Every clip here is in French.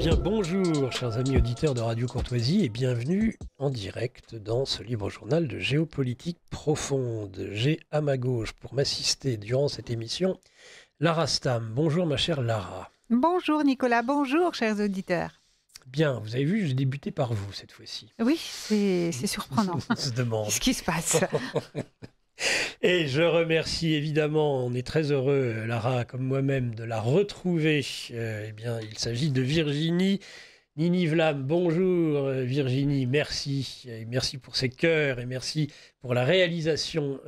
bien, bonjour, chers amis auditeurs de Radio Courtoisie, et bienvenue en direct dans ce libre journal de géopolitique profonde. J'ai à ma gauche, pour m'assister durant cette émission, Lara Stam. Bonjour, ma chère Lara. Bonjour Nicolas, bonjour chers auditeurs. Bien, vous avez vu, j'ai débuté par vous cette fois-ci. Oui, c'est surprenant. On se demande. Qu'est-ce qui se passe? Et je remercie évidemment, on est très heureux, Lara, comme moi-même, de la retrouver. Eh bien, il s'agit de Virginie Nini-Vlam. Bonjour Virginie, merci. Et merci pour ces cœurs et merci pour la réalisation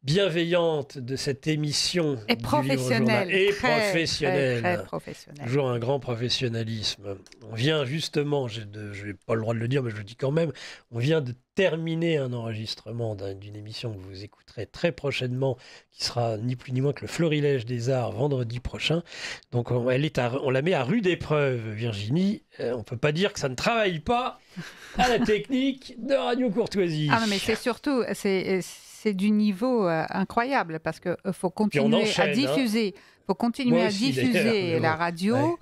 bienveillante de cette émission. Et professionnelle. Très professionnelle. Toujours un grand professionnalisme. On vient justement, je n'ai pas le droit de le dire, mais je le dis quand même, on vient de terminer un enregistrement d'une émission que vous écouterez très prochainement, qui sera ni plus ni moins que le Florilège des Arts vendredi prochain. Donc on la met à rude épreuve, Virginie. On ne peut pas dire que ça ne travaille pas à la technique de Radio Courtoisie. Ah non, mais c'est surtout, c'est du niveau incroyable, parce qu'il faut continuer à diffuser. Faut continuer à diffuser la radio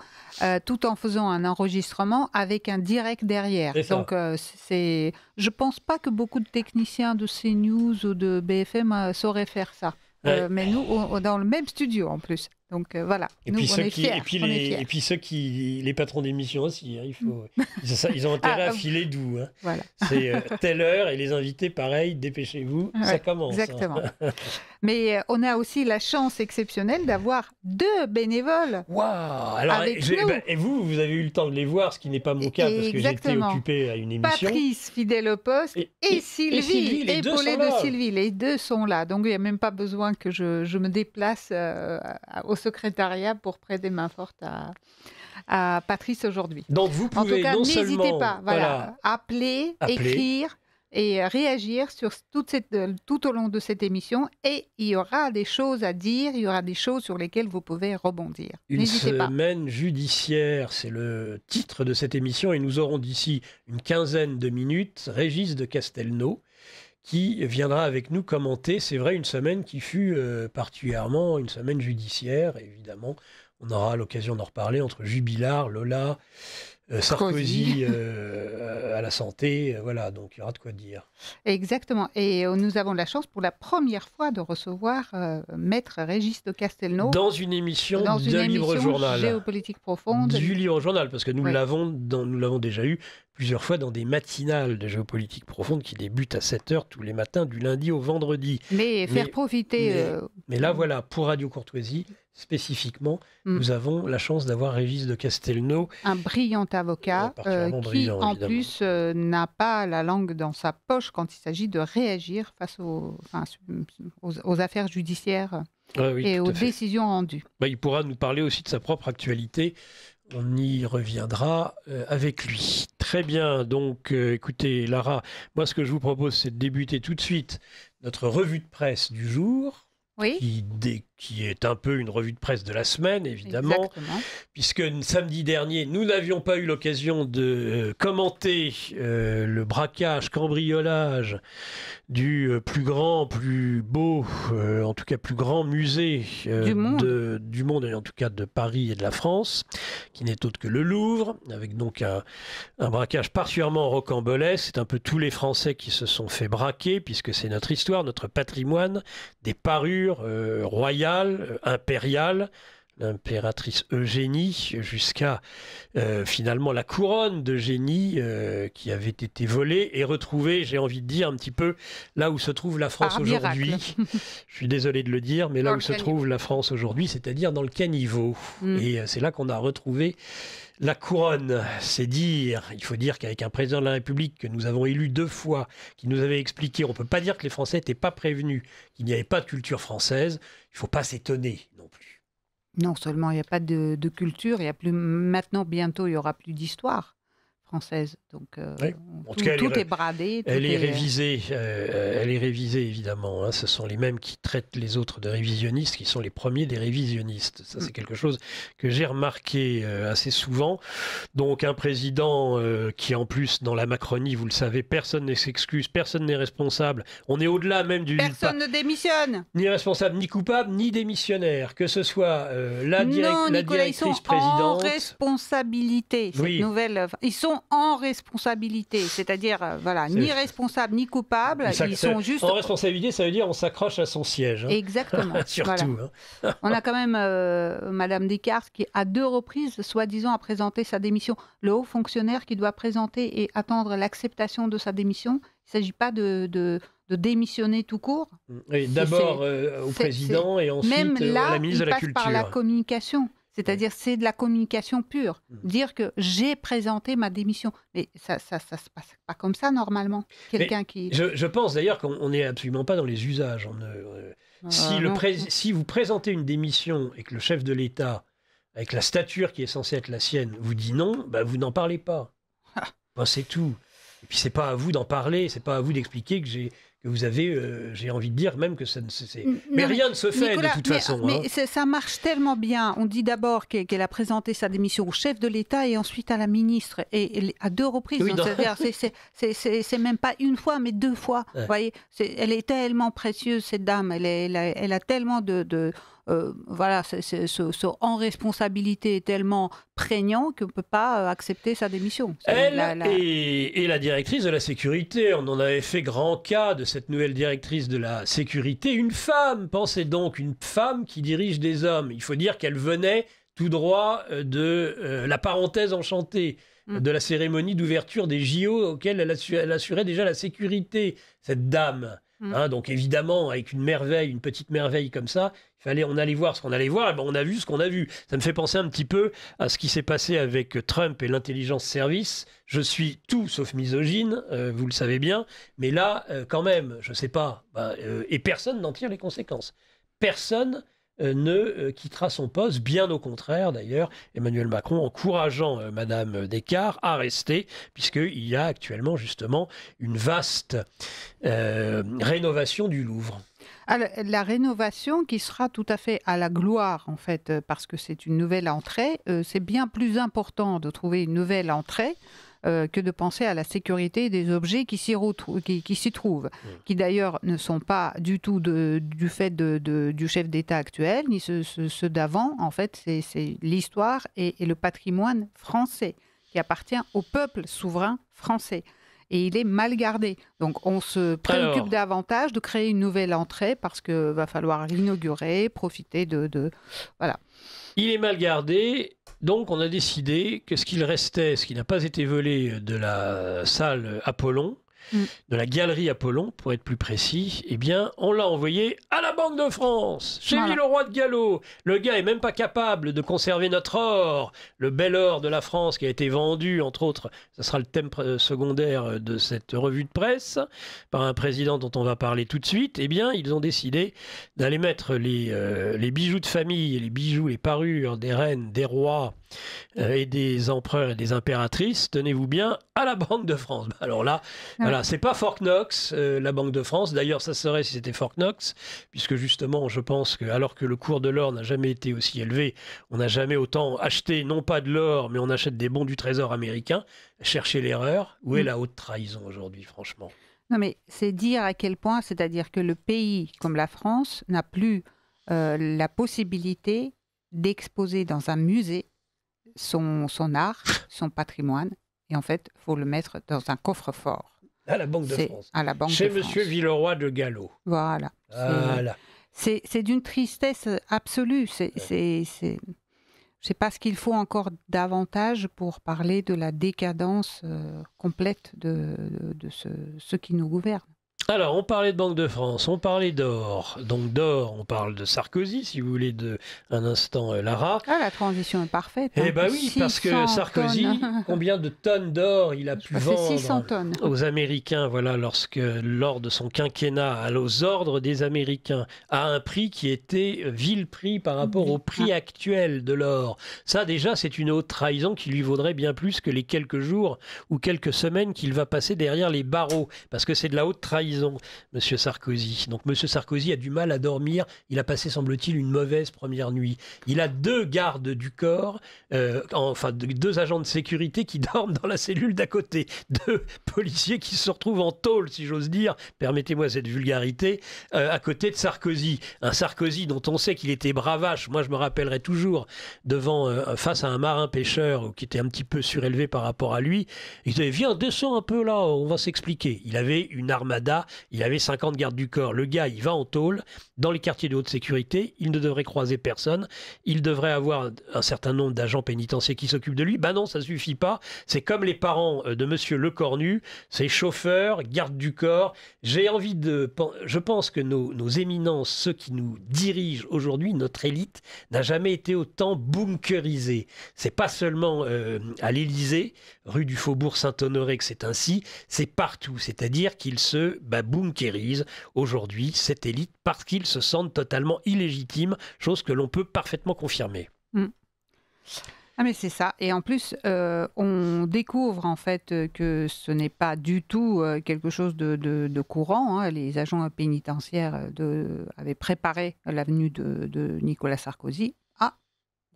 tout en faisant un enregistrement avec un direct derrière. Donc, je pense pas que beaucoup de techniciens de CNews ou de BFM sauraient faire ça. Mais nous, dans le même studio en plus. Donc voilà, et nous, puis on est fiers. Et puis ceux qui, les patrons d'émission aussi, hein, ils ont intérêt à filer doux. Hein. Voilà. C'est telle heure et les invités, pareil, dépêchez-vous, ça commence. Exactement. Hein. Mais on a aussi la chance exceptionnelle d'avoir 2 bénévoles. Waouh! Alors, avec nous. Et vous avez eu le temps de les voir, ce qui n'est pas mon cas parce que j'étais occupé à une émission. Patrice, fidèle au poste, et Sylvie, épaulée de Sylvie. Les 2 sont là. Donc, il n'y a même pas besoin que je me déplace au secrétariat pour prêter main forte à Patrice aujourd'hui. Donc, vous pouvez en tout cas, non n'hésitez seulement pas, appeler, écrire et réagir sur tout au long de cette émission. Et il y aura des choses à dire, il y aura des choses sur lesquelles vous pouvez rebondir. N'hésitez pas. Une semaine judiciaire, c'est le titre de cette émission. Et nous aurons d'ici une quinzaine de minutes Régis de Castelnau, qui viendra avec nous commenter. C'est vrai, une semaine qui fut particulièrement une semaine judiciaire, évidemment. On aura l'occasion d'en reparler entre Jubilard, Lola, Sarkozy à la santé. Voilà, donc il y aura de quoi dire. Exactement. Et nous avons la chance pour la première fois de recevoir Maître Régis de Castelnau. Dans une émission de Libre Journal. Géopolitique profonde. Du Libre Journal, parce que nous l'avons déjà eu plusieurs fois dans des matinales de géopolitique profonde qui débutent à 7h tous les matins, du lundi au vendredi. Mais profiter... Mais là, voilà, pour Radio Courtoisie, spécifiquement, nous avons la chance d'avoir Régis de Castelnau. Un brillant avocat qui, en plus, n'a pas la langue dans sa poche quand il s'agit de réagir face aux affaires judiciaires et aux décisions rendues. Il pourra nous parler aussi de sa propre actualité. On y reviendra avec lui. Très bien, donc écoutez Lara, moi ce que je vous propose c'est de débuter tout de suite notre revue de presse du jour, qui est un peu une revue de presse de la semaine évidemment. Exactement. Puisque samedi dernier nous n'avions pas eu l'occasion de commenter le braquage, cambriolage du plus grand, plus beau, en tout cas plus grand musée du monde, et en tout cas de Paris et de la France, qui n'est autre que le Louvre, avec donc un braquage particulièrement rocambolesque. C'est un peu tous les Français qui se sont fait braquer, puisque c'est notre histoire, notre patrimoine, des parures royales, impériales, l'impératrice Eugénie, jusqu'à finalement la couronne d'Eugénie qui avait été volée et retrouvée, j'ai envie de dire, un petit peu là où se trouve la France aujourd'hui. Je suis désolé de le dire, mais là où se trouve la France aujourd'hui, c'est-à-dire dans le caniveau. Et c'est là qu'on a retrouvé la couronne. C'est dire, il faut dire qu'avec un président de la République que nous avons élu 2 fois, qui nous avait expliqué, on ne peut pas dire que les Français n'étaient pas prévenus, qu'il n'y avait pas de culture française, il ne faut pas s'étonner non plus. Non seulement il n'y a pas de culture, il y a plus, maintenant bientôt il n'y aura plus d'histoire française. Donc, oui. En tout cas, tout est bradé. Elle est révisée. Elle est révisée, évidemment. Hein. Ce sont les mêmes qui traitent les autres de révisionnistes, qui sont les premiers des révisionnistes. Ça, c'est quelque chose que j'ai remarqué assez souvent. Donc, un président qui, en plus, dans la Macronie, vous le savez, personne ne s'excuse, personne n'est responsable. On est au-delà même du... Personne ne démissionne. Ni responsable, ni coupable, ni démissionnaire. Que ce soit la directrice présidente... En responsabilité, cette nouvelle... Ils sont en responsabilité, c'est-à-dire, ni responsable, ni coupable, ils sont juste... En responsabilité, ça veut dire on s'accroche à son siège. Hein. Exactement. Surtout. Hein. On a quand même Madame Descartes qui, à 2 reprises, soi-disant, a présenté sa démission. Le haut fonctionnaire qui doit présenter et attendre l'acceptation de sa démission, il ne s'agit pas de démissionner tout court. Oui, d'abord au président et ensuite même là, à la ministre de la Culture. Même là, il passe par la communication. C'est-à-dire, c'est de la communication pure. Dire que j'ai présenté ma démission. Mais ça se passe pas comme ça, normalement. Quelqu'un qui... Je pense d'ailleurs qu'on n'est absolument pas dans les usages. Si vous présentez une démission et que le chef de l'État, avec la stature qui est censée être la sienne, vous dit non, vous n'en parlez pas. C'est tout. Et puis, c'est pas à vous d'en parler, c'est pas à vous d'expliquer que vous avez, j'ai envie de dire même que ça ne c'est... Mais rien ne se fait, Nicolas, de toute façon. Mais ça marche tellement bien. On dit d'abord qu'elle a présenté sa démission au chef de l'État et ensuite à la ministre. Et à 2 reprises. Oui, c'est-à-dire, c'est même pas une fois, mais 2 fois. Ouais. Vous voyez, elle est tellement précieuse, cette dame. Elle a tellement ce en responsabilité est tellement prégnant qu'on ne peut pas accepter sa démission. Et la directrice de la sécurité, on en avait fait grand cas de cette nouvelle directrice de la sécurité, une femme, pensez donc, une femme qui dirige des hommes. Il faut dire qu'elle venait tout droit de la parenthèse enchantée, de la cérémonie d'ouverture des JO auquel elle assurait déjà la sécurité, cette dame. Donc évidemment, avec une petite merveille comme ça, on allait voir ce qu'on allait voir, et on a vu ce qu'on a vu. Ça me fait penser un petit peu à ce qui s'est passé avec Trump et l'intelligence service. Je suis tout sauf misogyne, vous le savez bien, mais là, quand même, je sais pas, et personne n'en tire les conséquences. Personne ne quittera son poste, bien au contraire d'ailleurs, Emmanuel Macron encourageant Madame Descartes à rester, puisqu'il y a actuellement justement une vaste rénovation du Louvre. Alors, la rénovation qui sera tout à fait à la gloire, en fait, parce que c'est une nouvelle entrée, c'est bien plus important de trouver une nouvelle entrée que de penser à la sécurité des objets qui s'y trouvent, qui d'ailleurs ne sont pas du tout du fait du chef d'État actuel, ni ceux d'avant. En fait, c'est l'histoire et le patrimoine français qui appartient au peuple souverain français. Et il est mal gardé. Donc, on se préoccupe davantage de créer une nouvelle entrée parce qu'il va falloir l'inaugurer, profiter voilà. Il est mal gardé, donc on a décidé que ce qu'il restait, ce qui n'a pas été volé de la salle Apollon, de la galerie Apollon, pour être plus précis, eh bien, on l'a envoyé à la Banque de France, chez Villeroy de Galhau. Le gars est même pas capable de conserver notre or, le bel or de la France qui a été vendu, entre autres, ça sera le thème secondaire de cette revue de presse, par un président dont on va parler tout de suite. Eh bien, ils ont décidé d'aller mettre les bijoux de famille, les parures des reines, des rois et des empereurs et des impératrices, tenez-vous bien, à la Banque de France. Alors là, voilà, c'est pas Fort Knox, la Banque de France. D'ailleurs, ça serait si c'était Fort Knox, puisque justement, je pense que alors que le cours de l'or n'a jamais été aussi élevé, on n'a jamais autant acheté, non pas de l'or, mais on achète des bons du Trésor américain. Cherchez l'erreur. Où est la haute trahison aujourd'hui, franchement ? Non, mais c'est dire à quel point, c'est-à-dire que le pays comme la France n'a plus la possibilité d'exposer dans un musée son art, son patrimoine. Et en fait, il faut le mettre dans un coffre-fort. À la Banque de France. À la Banque Chez de Monsieur France. Villeroy de Galhau. Voilà. C'est d'une tristesse absolue. Je ne sais pas ce qu'il faut encore davantage pour parler de la décadence complète de ceux qui nous gouvernent. Alors, on parlait de Banque de France, on parlait d'or. Donc d'or, on parle de Sarkozy, si vous voulez, un instant, Lara. Ah, la transition est parfaite. Eh bien oui, parce que Sarkozy, combien de tonnes d'or il a pu vendre 600 tonnes. Aux Américains, voilà, lors de son quinquennat, aux ordres des Américains, à un prix qui était vil prix par rapport au prix actuel de l'or. Ça, déjà, c'est une haute trahison qui lui vaudrait bien plus que les quelques jours ou quelques semaines qu'il va passer derrière les barreaux, parce que c'est de la haute trahison. Monsieur Sarkozy. Donc Monsieur Sarkozy a du mal à dormir. Il a passé, semble-t-il, une mauvaise première nuit. Il a 2 gardes du corps, enfin 2 agents de sécurité qui dorment dans la cellule d'à côté. 2 policiers qui se retrouvent en tôle, si j'ose dire, permettez-moi cette vulgarité, à côté de Sarkozy. Un Sarkozy dont on sait qu'il était bravache. Moi, je me rappellerai toujours face à un marin pêcheur qui était un petit peu surélevé par rapport à lui. Il disait, viens, descends un peu là, on va s'expliquer. Il avait une armada. Il avait 50 gardes du corps. Le gars, il va en tôle, dans les quartiers de haute sécurité. Il ne devrait croiser personne. Il devrait avoir un certain nombre d'agents pénitentiaires qui s'occupent de lui. Ben non, ça ne suffit pas. C'est comme les parents de Monsieur Lecornu. C'est chauffeur, garde du corps. Je pense que nos éminences, ceux qui nous dirigent aujourd'hui, notre élite, n'a jamais été autant bunkerisée. C'est pas seulement à l'Élysée, rue du Faubourg Saint-Honoré que c'est ainsi. C'est partout. C'est-à-dire qu'ils se bunkérise aujourd'hui cette élite parce qu'ils se sentent totalement illégitimes, chose que l'on peut parfaitement confirmer. Ah mais c'est ça. Et en plus, on découvre en fait que ce n'est pas du tout quelque chose de courant. Hein. Les agents pénitentiaires avaient préparé la venue de Nicolas Sarkozy.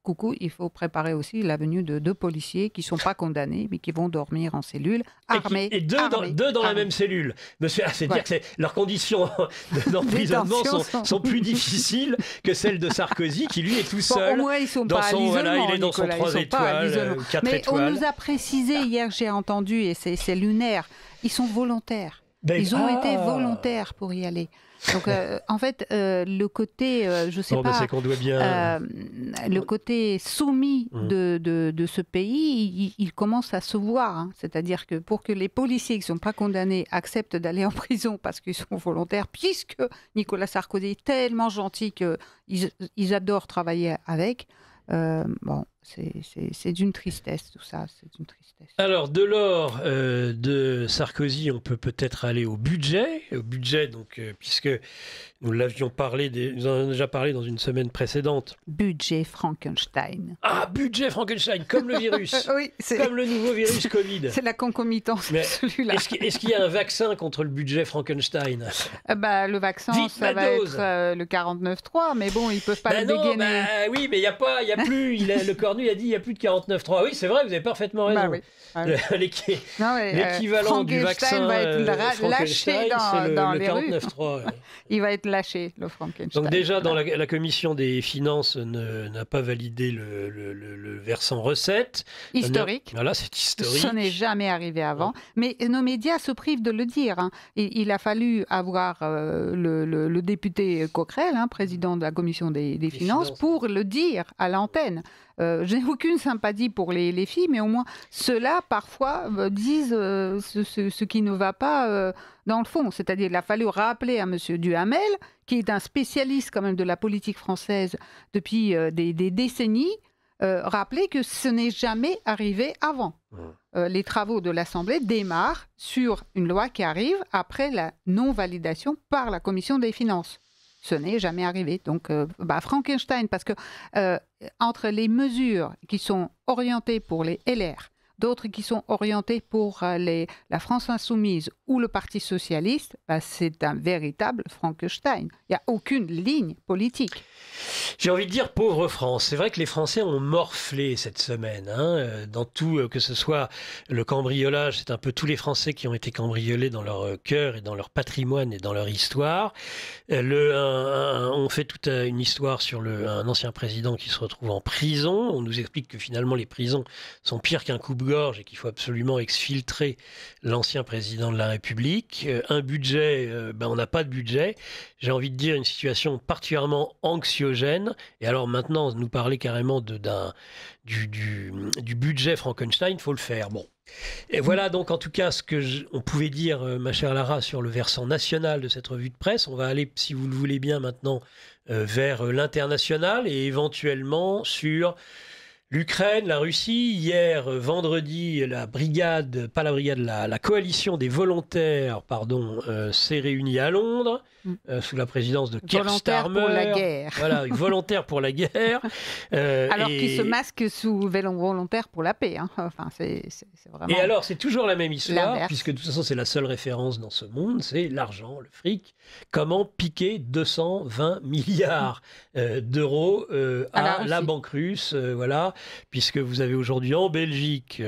Coucou, il faut préparer aussi la venue de 2 policiers qui ne sont pas condamnés, mais qui vont dormir en cellule, armés. Et deux dans la même cellule. C'est-à-dire que leurs conditions d'emprisonnement sont plus difficiles que celles de Sarkozy, qui lui est tout seul. Au moins, ils ne sont pas à l'isolement, il est dans son 3 étoiles, 4 mais étoiles. On nous a précisé hier, j'ai entendu, et c'est lunaire, ils sont volontaires. Ils ont été volontaires pour y aller. Donc, en fait, le côté, je sais pas, c'est qu'on doit bien... le côté soumis de ce pays, il commence à se voir. Hein. C'est-à-dire que pour que les policiers qui ne sont pas condamnés acceptent d'aller en prison parce qu'ils sont volontaires, puisque Nicolas Sarkozy est tellement gentil qu'ils adorent travailler avec, bon, c'est d'une tristesse tout ça, c'est une tristesse. Alors de l'or de Sarkozy, on peut peut-être aller au budget donc puisque nous l'avions parlé, nous en avons déjà parlé dans une semaine précédente. Budget Frankenstein. Ah, budget Frankenstein, comme le virus, oui, comme le nouveau virus Covid. C'est la concomitance de celui-là. Est-ce qu'il y a un vaccin contre le budget Frankenstein? Le vaccin, ça va être le 49.3, mais bon, ils peuvent pas le dégainer. Oui, mais il y a plus. Le Cornu a dit il y a plus de 49.3. Oui, c'est vrai, vous avez parfaitement raison. Oui. L'équivalent du vaccin va être lâché dans le les 49.3. Il va être lâché, le Frankenstein. Donc déjà, dans la commission des finances n'a pas validé le versant recette. Historique. Voilà, c'est historique. Ça n'est jamais arrivé avant. Mais nos médias se privent de le dire. Hein. Il a fallu avoir le député Coquerel, président de la commission des finances, pour le dire à l'antenne. Je n'ai aucune sympathie pour les filles, mais au moins ceux-là, parfois, disent ce qui ne va pas dans le fond. C'est-à-dire qu'il a fallu rappeler à M. Duhamel, qui est un spécialiste quand même de la politique française depuis des décennies, rappeler que ce n'est jamais arrivé avant. Les travaux de l'Assemblée démarrent sur une loi qui arrive après la non-validation par la Commission des finances. Ce n'est jamais arrivé. Donc, Frankenstein, parce que entre les mesures qui sont orientées pour les LR, d'autres qui sont orientées pour la France Insoumise ou le Parti Socialiste, c'est un véritable Frankenstein. Il n'y a aucune ligne politique. J'ai envie de dire pauvre France. C'est vrai que les Français ont morflé cette semaine. Dans tout, que ce soit le cambriolage, c'est un peu tous les Français qui ont été cambriolés dans leur cœur et dans leur patrimoine et dans leur histoire. On fait toute une histoire sur un ancien président qui se retrouve en prison. On nous explique que finalement les prisons sont pires qu'un coupe-gorge et qu'il faut absolument exfiltrer l'ancien président de la République. Un budget, on n'a pas de budget. J'ai envie de dire une situation particulièrement anxiogène. Et alors maintenant, nous parler carrément du budget Frankenstein, il faut le faire. Bon, Et voilà donc en tout cas ce que on pouvait dire, ma chère Lara, sur le versant national de cette revue de presse. On va aller, si vous le voulez bien maintenant, vers l'international et éventuellement sur l'Ukraine, la Russie. Hier, vendredi, la coalition des volontaires, s'est réunie à Londres, sous la présidence de Keir Starmer. Volontaires pour la guerre. Voilà, volontaires pour la guerre. Alors qu'ils se masquent sous volontaires pour la paix. Hein. Enfin, c'est vraiment... Et alors, c'est toujours la même histoire, puisque de toute façon, c'est la seule référence dans ce monde, c'est l'argent, le fric. Comment piquer 220 milliards d'euros à la banque russe, voilà, puisque vous avez aujourd'hui en Belgique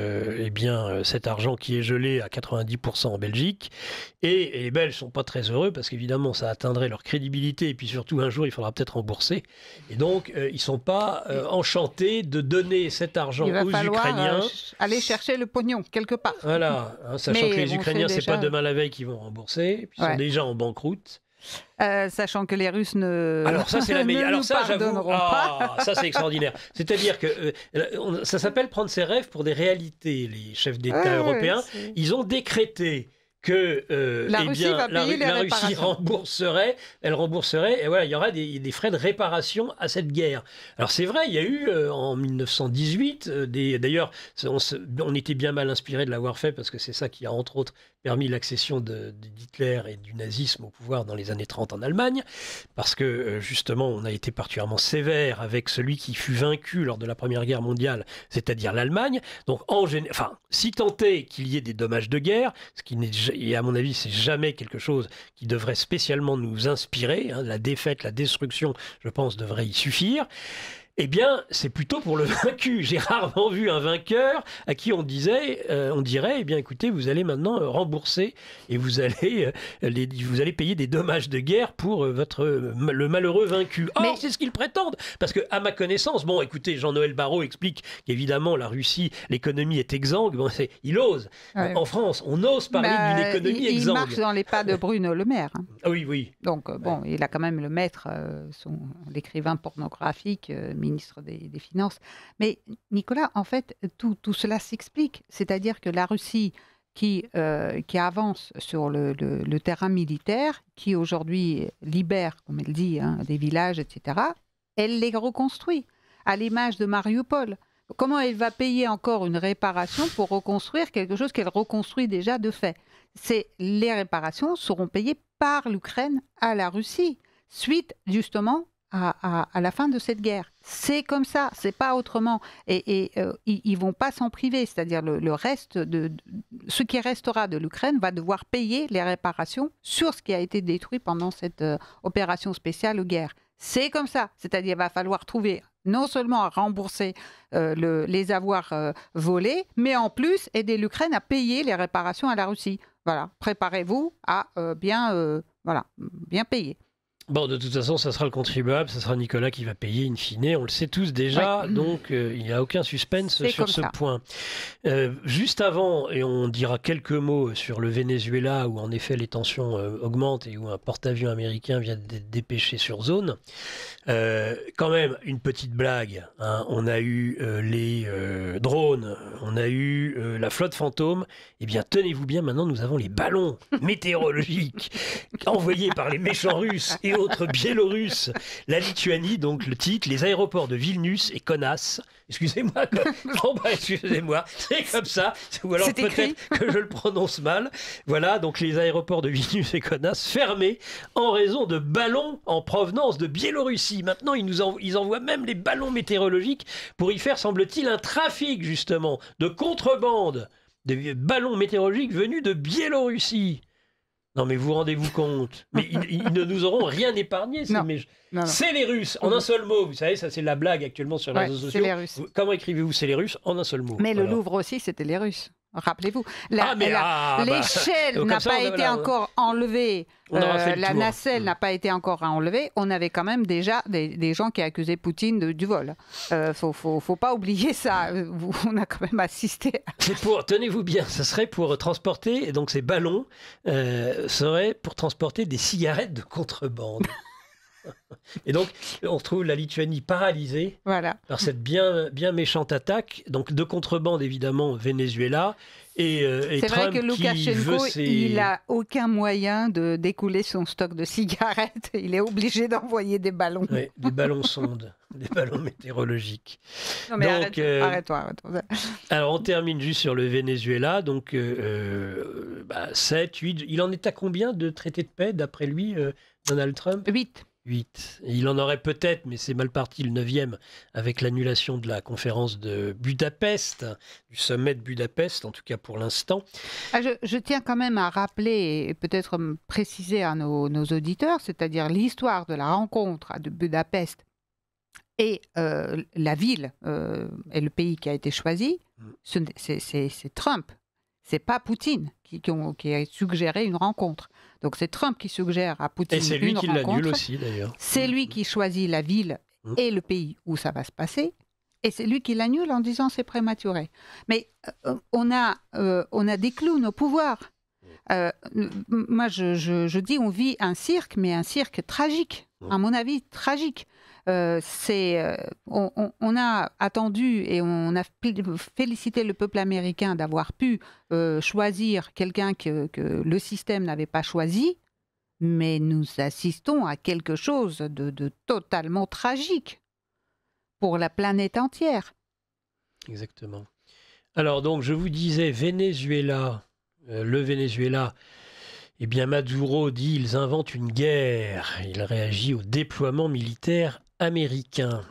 cet argent qui est gelé à 90% en Belgique, et les Belges ne sont pas très heureux, parce qu'évidemment, ça atteindrait leur crédibilité, et puis surtout, un jour, il faudra peut-être rembourser. Et donc, ils ne sont pas enchantés de donner cet argent aux Ukrainiens. Aller chercher le pognon, quelque part. Voilà, sachant que les Ukrainiens, c'est pas demain la veille qu'ils vont rembourser, ils sont déjà en banqueroute. Sachant que les Russes ne. Alors ça c'est la meilleure. Alors ça j'avoue, pas. Ça c'est extraordinaire. C'est-à-dire que ça s'appelle prendre ses rêves pour des réalités. Les chefs d'État européens, ils ont décrété que la Russie rembourserait, et voilà, il y aura des frais de réparation à cette guerre. Alors c'est vrai, il y a eu en 1918, d'ailleurs, on était bien mal inspiré de l'avoir fait, parce que c'est ça qui a entre autres permis l'accession d'Hitler et du nazisme au pouvoir dans les années 30 en Allemagne, parce que justement on a été particulièrement sévère avec celui qui fut vaincu lors de la Première Guerre mondiale, c'est-à-dire l'Allemagne. Donc si tant est qu'il y ait des dommages de guerre, ce qui n'est, et à mon avis c'est jamais quelque chose qui devrait spécialement nous inspirer, hein, la défaite, la destruction, je pense, devrait y suffire. Eh bien, c'est plutôt pour le vaincu. J'ai rarement vu un vainqueur à qui on dirait, eh bien, écoutez, vous allez maintenant rembourser et vous allez payer des dommages de guerre pour le malheureux vaincu. Or, c'est ce qu'ils prétendent. Parce que, à ma connaissance, bon, écoutez, Jean-Noël Barrot explique qu'évidemment, la Russie, l'économie est exsangue. Bon, il ose. Ouais. En France, on ose parler d'une économie exsangue. Il marche dans les pas de Bruno Le Maire. Hein. Ah oui. Donc, il a quand même le maître, l'écrivain pornographique, ministre des Finances. Mais Nicolas, en fait, tout cela s'explique. C'est-à-dire que la Russie qui avance sur le terrain militaire, qui aujourd'hui libère, comme elle dit, hein, des villages, etc., elle les reconstruit, à l'image de Mariupol. Comment elle va payer encore une réparation pour reconstruire quelque chose qu'elle reconstruit déjà de fait? Les réparations seront payées par l'Ukraine à la Russie, suite justement à la fin de cette guerre. C'est comme ça, c'est pas autrement. Et ils vont pas s'en priver, c'est-à-dire le reste ce qui restera de l'Ukraine va devoir payer les réparations sur ce qui a été détruit pendant cette opération spéciale guerre. C'est comme ça, c'est-à-dire il va falloir trouver non seulement à rembourser les avoirs volés, mais en plus aider l'Ukraine à payer les réparations à la Russie. Voilà, préparez-vous à bien payer. Bon, de toute façon, ça sera le contribuable, ça sera Nicolas qui va payer in fine, on le sait tous déjà, ouais. Donc il n'y a aucun suspense sur ce point. Juste avant, et on dira quelques mots sur le Venezuela, où en effet les tensions augmentent et où un porte-avions américain vient d'être dépêché sur zone, quand même une petite blague, hein. On a eu les drones, on a eu la flotte fantôme, et bien tenez-vous bien, maintenant nous avons les ballons météorologiques envoyés par les méchants Russes et autres Biélorusses, la Lituanie, donc le titre, les aéroports de Vilnius et Kaunas. Excusez-moi, excusez-moi, c'est comme ça, ou alors peut-être que je le prononce mal. Voilà, donc les aéroports de Vilnius et Kaunas fermés en raison de ballons en provenance de Biélorussie. Maintenant, ils envoient même les ballons météorologiques pour y faire, semble-t-il, un trafic justement de contrebande de ballons météorologiques venus de Biélorussie. Non, mais vous rendez-vous compte? Mais ils ne nous auront rien épargné. C'est les Russes, en un seul mot. Vous savez, ça c'est la blague actuellement sur les réseaux sociaux. C'est les Russes. Comment écrivez-vous c'est les Russes en un seul mot? Mais le Louvre aussi, c'était les Russes. Rappelez-vous, l'échelle n'a pas été encore enlevée, la nacelle n'a pas été encore enlevée. On avait quand même déjà des gens qui accusaient Poutine du vol. Faut pas oublier ça. On a quand même assisté. Tenez-vous bien, ça serait pour transporter, donc ces ballons seraient pour transporter des cigarettes de contrebande. Et donc, on retrouve la Lituanie paralysée par cette bien méchante attaque. Donc, de contrebande, évidemment, Venezuela. Et c'est Trump vrai que Loukachenko, il n'a aucun moyen d'écouler son stock de cigarettes. Il est obligé d'envoyer des ballons. Oui, des ballons sondes, des ballons météorologiques. Non mais arrête-toi. Alors on termine juste sur le Venezuela. Donc 7, 8, il en est à combien de traités de paix d'après lui, Donald Trump? 8. Il en aurait peut-être, mais c'est mal parti, le 9e, avec l'annulation de la conférence de Budapest, du sommet de Budapest, en tout cas pour l'instant. Je tiens quand même à rappeler et peut-être préciser à nos auditeurs, c'est-à-dire l'histoire de la rencontre de Budapest et la ville et le pays qui a été choisi, c'est Trump. C'est pas Poutine qui a suggéré une rencontre. Donc c'est Trump qui suggère à Poutine une rencontre. Et c'est lui qui l'annule aussi d'ailleurs. C'est lui qui choisit la ville et le pays où ça va se passer. Et c'est lui qui l'annule en disant c'est prématuré. Mais on a des clowns au pouvoir. Moi je dis on vit un cirque, mais un cirque tragique. À mon avis, tragique. On a attendu et on a félicité le peuple américain d'avoir pu choisir quelqu'un que le système n'avait pas choisi, mais nous assistons à quelque chose de totalement tragique pour la planète entière. Exactement. Alors donc je vous disais Venezuela, le Venezuela. Eh bien, Maduro dit ils inventent une guerre. Il réagit au déploiement militaire américain.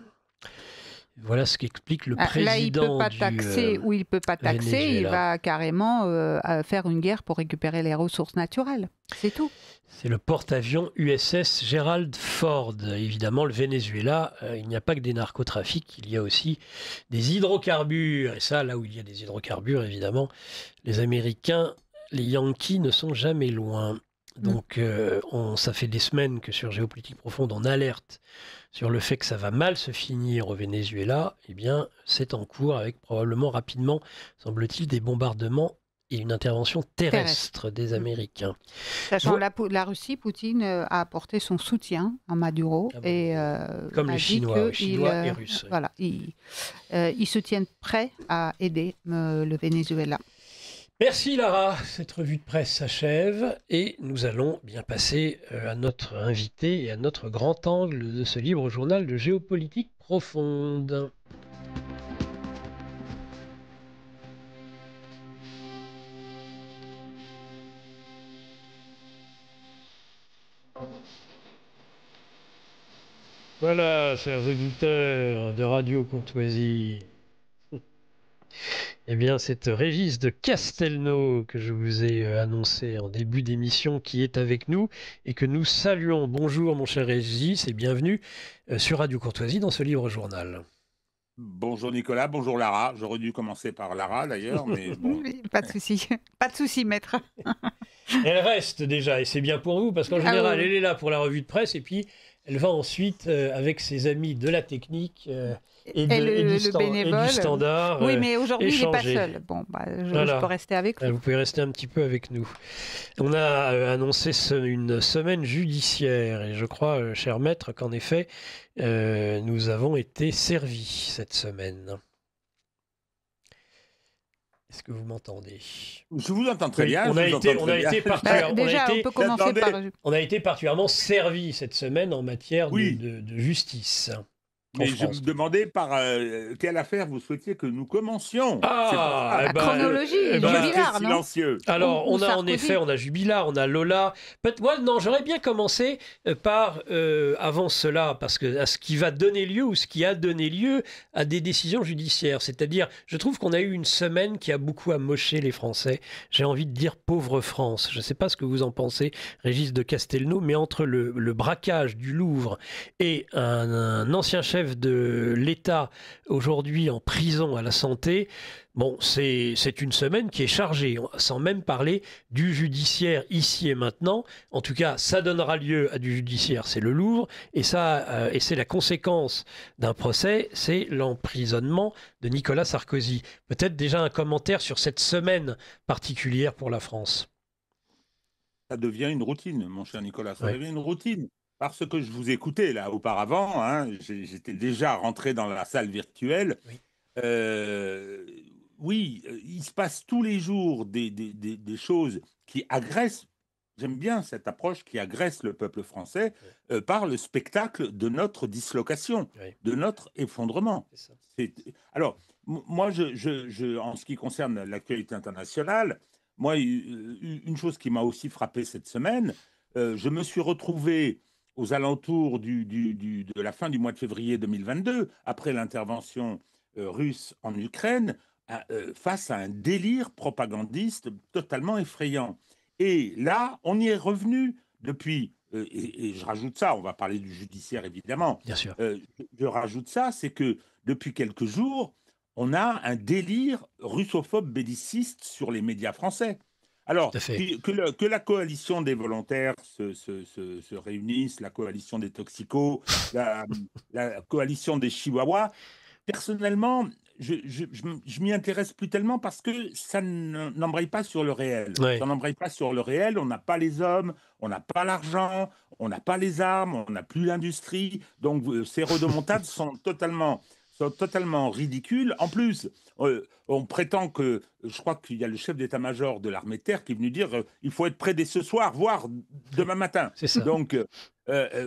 Voilà ce qu'explique le président. Là, il ne peut pas taxer ou il ne peut pas taxer. Venezuela. Il va carrément faire une guerre pour récupérer les ressources naturelles. C'est tout. C'est le porte-avions USS Gerald Ford. Évidemment, le Venezuela, il n'y a pas que des narcotrafics, il y a aussi des hydrocarbures. Et ça, là où il y a des hydrocarbures, évidemment, les Américains, les Yankees ne sont jamais loin. Donc, ça fait des semaines que sur Géopolitique Profonde, on alerte sur le fait que ça va mal se finir au Venezuela. Eh bien, c'est en cours avec probablement rapidement, semble-t-il, des bombardements et une intervention terrestre des Américains. Sachant la Russie, Poutine a apporté son soutien à Maduro. Comme les Chinois et Russes. Oui. Voilà, ils se tiennent prêts à aider le Venezuela. Merci Lara, cette revue de presse s'achève et nous allons bien passer à notre invité et à notre grand angle de ce libre journal de géopolitique profonde. Voilà, chers auditeurs de Radio Courtoisie. Eh bien, c'est Régis de Castelnau que je vous ai annoncé en début d'émission qui est avec nous et que nous saluons. Bonjour mon cher Régis et bienvenue sur Radio Courtoisie dans ce livre journal. Bonjour Nicolas, bonjour Lara. J'aurais dû commencer par Lara d'ailleurs, mais bon. Pas de souci, maître. Elle reste déjà et c'est bien pour vous parce qu'en général, elle est là pour la revue de presse et puis elle va ensuite avec ses amis de la technique et du standard. Oui, mais aujourd'hui, il n'est pas seul. Bon, je peux rester avec vous. Vous pouvez rester un petit peu avec nous. On a annoncé une semaine judiciaire et je crois, cher maître, qu'en effet, nous avons été servis cette semaine. Est-ce que vous m'entendez? Je vous entends très bien. On a été particulièrement servis cette semaine en matière de justice. Mais je me demandais par quelle affaire vous souhaitiez que nous commencions. La chronologie, Jubilard, non? Silencieux. Alors, on a Jubilard, on a Lola. Moi, non, j'aurais bien commencé par, avant cela, parce que à ce qui va donner lieu ou ce qui a donné lieu à des décisions judiciaires. C'est-à-dire, je trouve qu'on a eu une semaine qui a beaucoup amoché les Français. J'ai envie de dire pauvre France. Je ne sais pas ce que vous en pensez, Régis de Castelnau, mais entre le braquage du Louvre et un ancien chef de l'État aujourd'hui en prison à la santé, bon, c'est une semaine qui est chargée, sans même parler du judiciaire ici et maintenant. En tout cas, ça donnera lieu à du judiciaire, c'est le Louvre, et c'est la conséquence d'un procès, c'est l'emprisonnement de Nicolas Sarkozy. Peut-être déjà un commentaire sur cette semaine particulière pour la France. Ça devient une routine, mon cher Nicolas, ça devient une routine. parce que je vous écoutais là auparavant, hein, j'étais déjà rentré dans la salle virtuelle. Oui. Euh, oui, il se passe tous les jours des choses qui agressent. J'aime bien cette approche qui agresse le peuple français par le spectacle de notre dislocation, Oui. de notre effondrement. C'est ça. Alors, moi, en ce qui concerne l'actualité internationale, moi, une chose qui m'a aussi frappé cette semaine, je me suis retrouvé aux alentours de la fin du mois de février 2022, après l'intervention russe en Ukraine, face à un délire propagandiste totalement effrayant. Et là, on y est revenu depuis, et je rajoute ça, on va parler du judiciaire évidemment, Bien sûr. je rajoute ça, c'est que depuis quelques jours, on a un délire russophobe belliciste sur les médias français. Alors, Tout à fait. que la coalition des volontaires se réunisse, la coalition des toxicos, la coalition des chihuahuas, personnellement, je m'y intéresse plus tellement parce que ça n'embraye pas sur le réel. Ouais. Ça n'embraye pas sur le réel. On n'a pas les hommes, on n'a pas l'argent, on n'a pas les armes, on n'a plus l'industrie. Donc, ces rodomontades sont totalement ridicules. En plus, on prétend que, je crois qu'il y a le chef d'état-major de l'armée de terre qui est venu dire il faut être prêt dès ce soir, voire demain matin. C'est ça. Donc,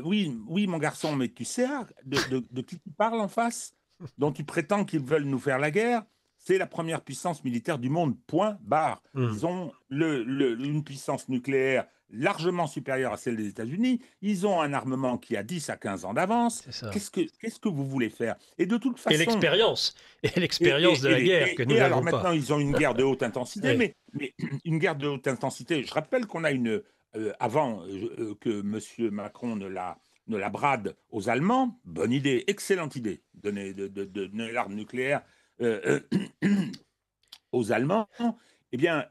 oui, mon garçon, mais tu sais de qui tu parles en face, dont tu prétends qu'ils veulent nous faire la guerre? C'est la première puissance militaire du monde, point barre. Ils ont une puissance nucléaire largement supérieure à celle des États-Unis. Ils ont un armement qui a 10 à 15 ans d'avance. Qu'est-ce que vous voulez faire? Et de toute façon... Et l'expérience de la guerre que nous n'avons pas. Alors maintenant, ils ont une guerre de haute intensité, Oui. mais une guerre de haute intensité. Je rappelle qu'on a avant que M. Macron ne la brade aux Allemands, bonne idée, excellente idée, donner l'arme nucléaire aux Allemands, eh bien,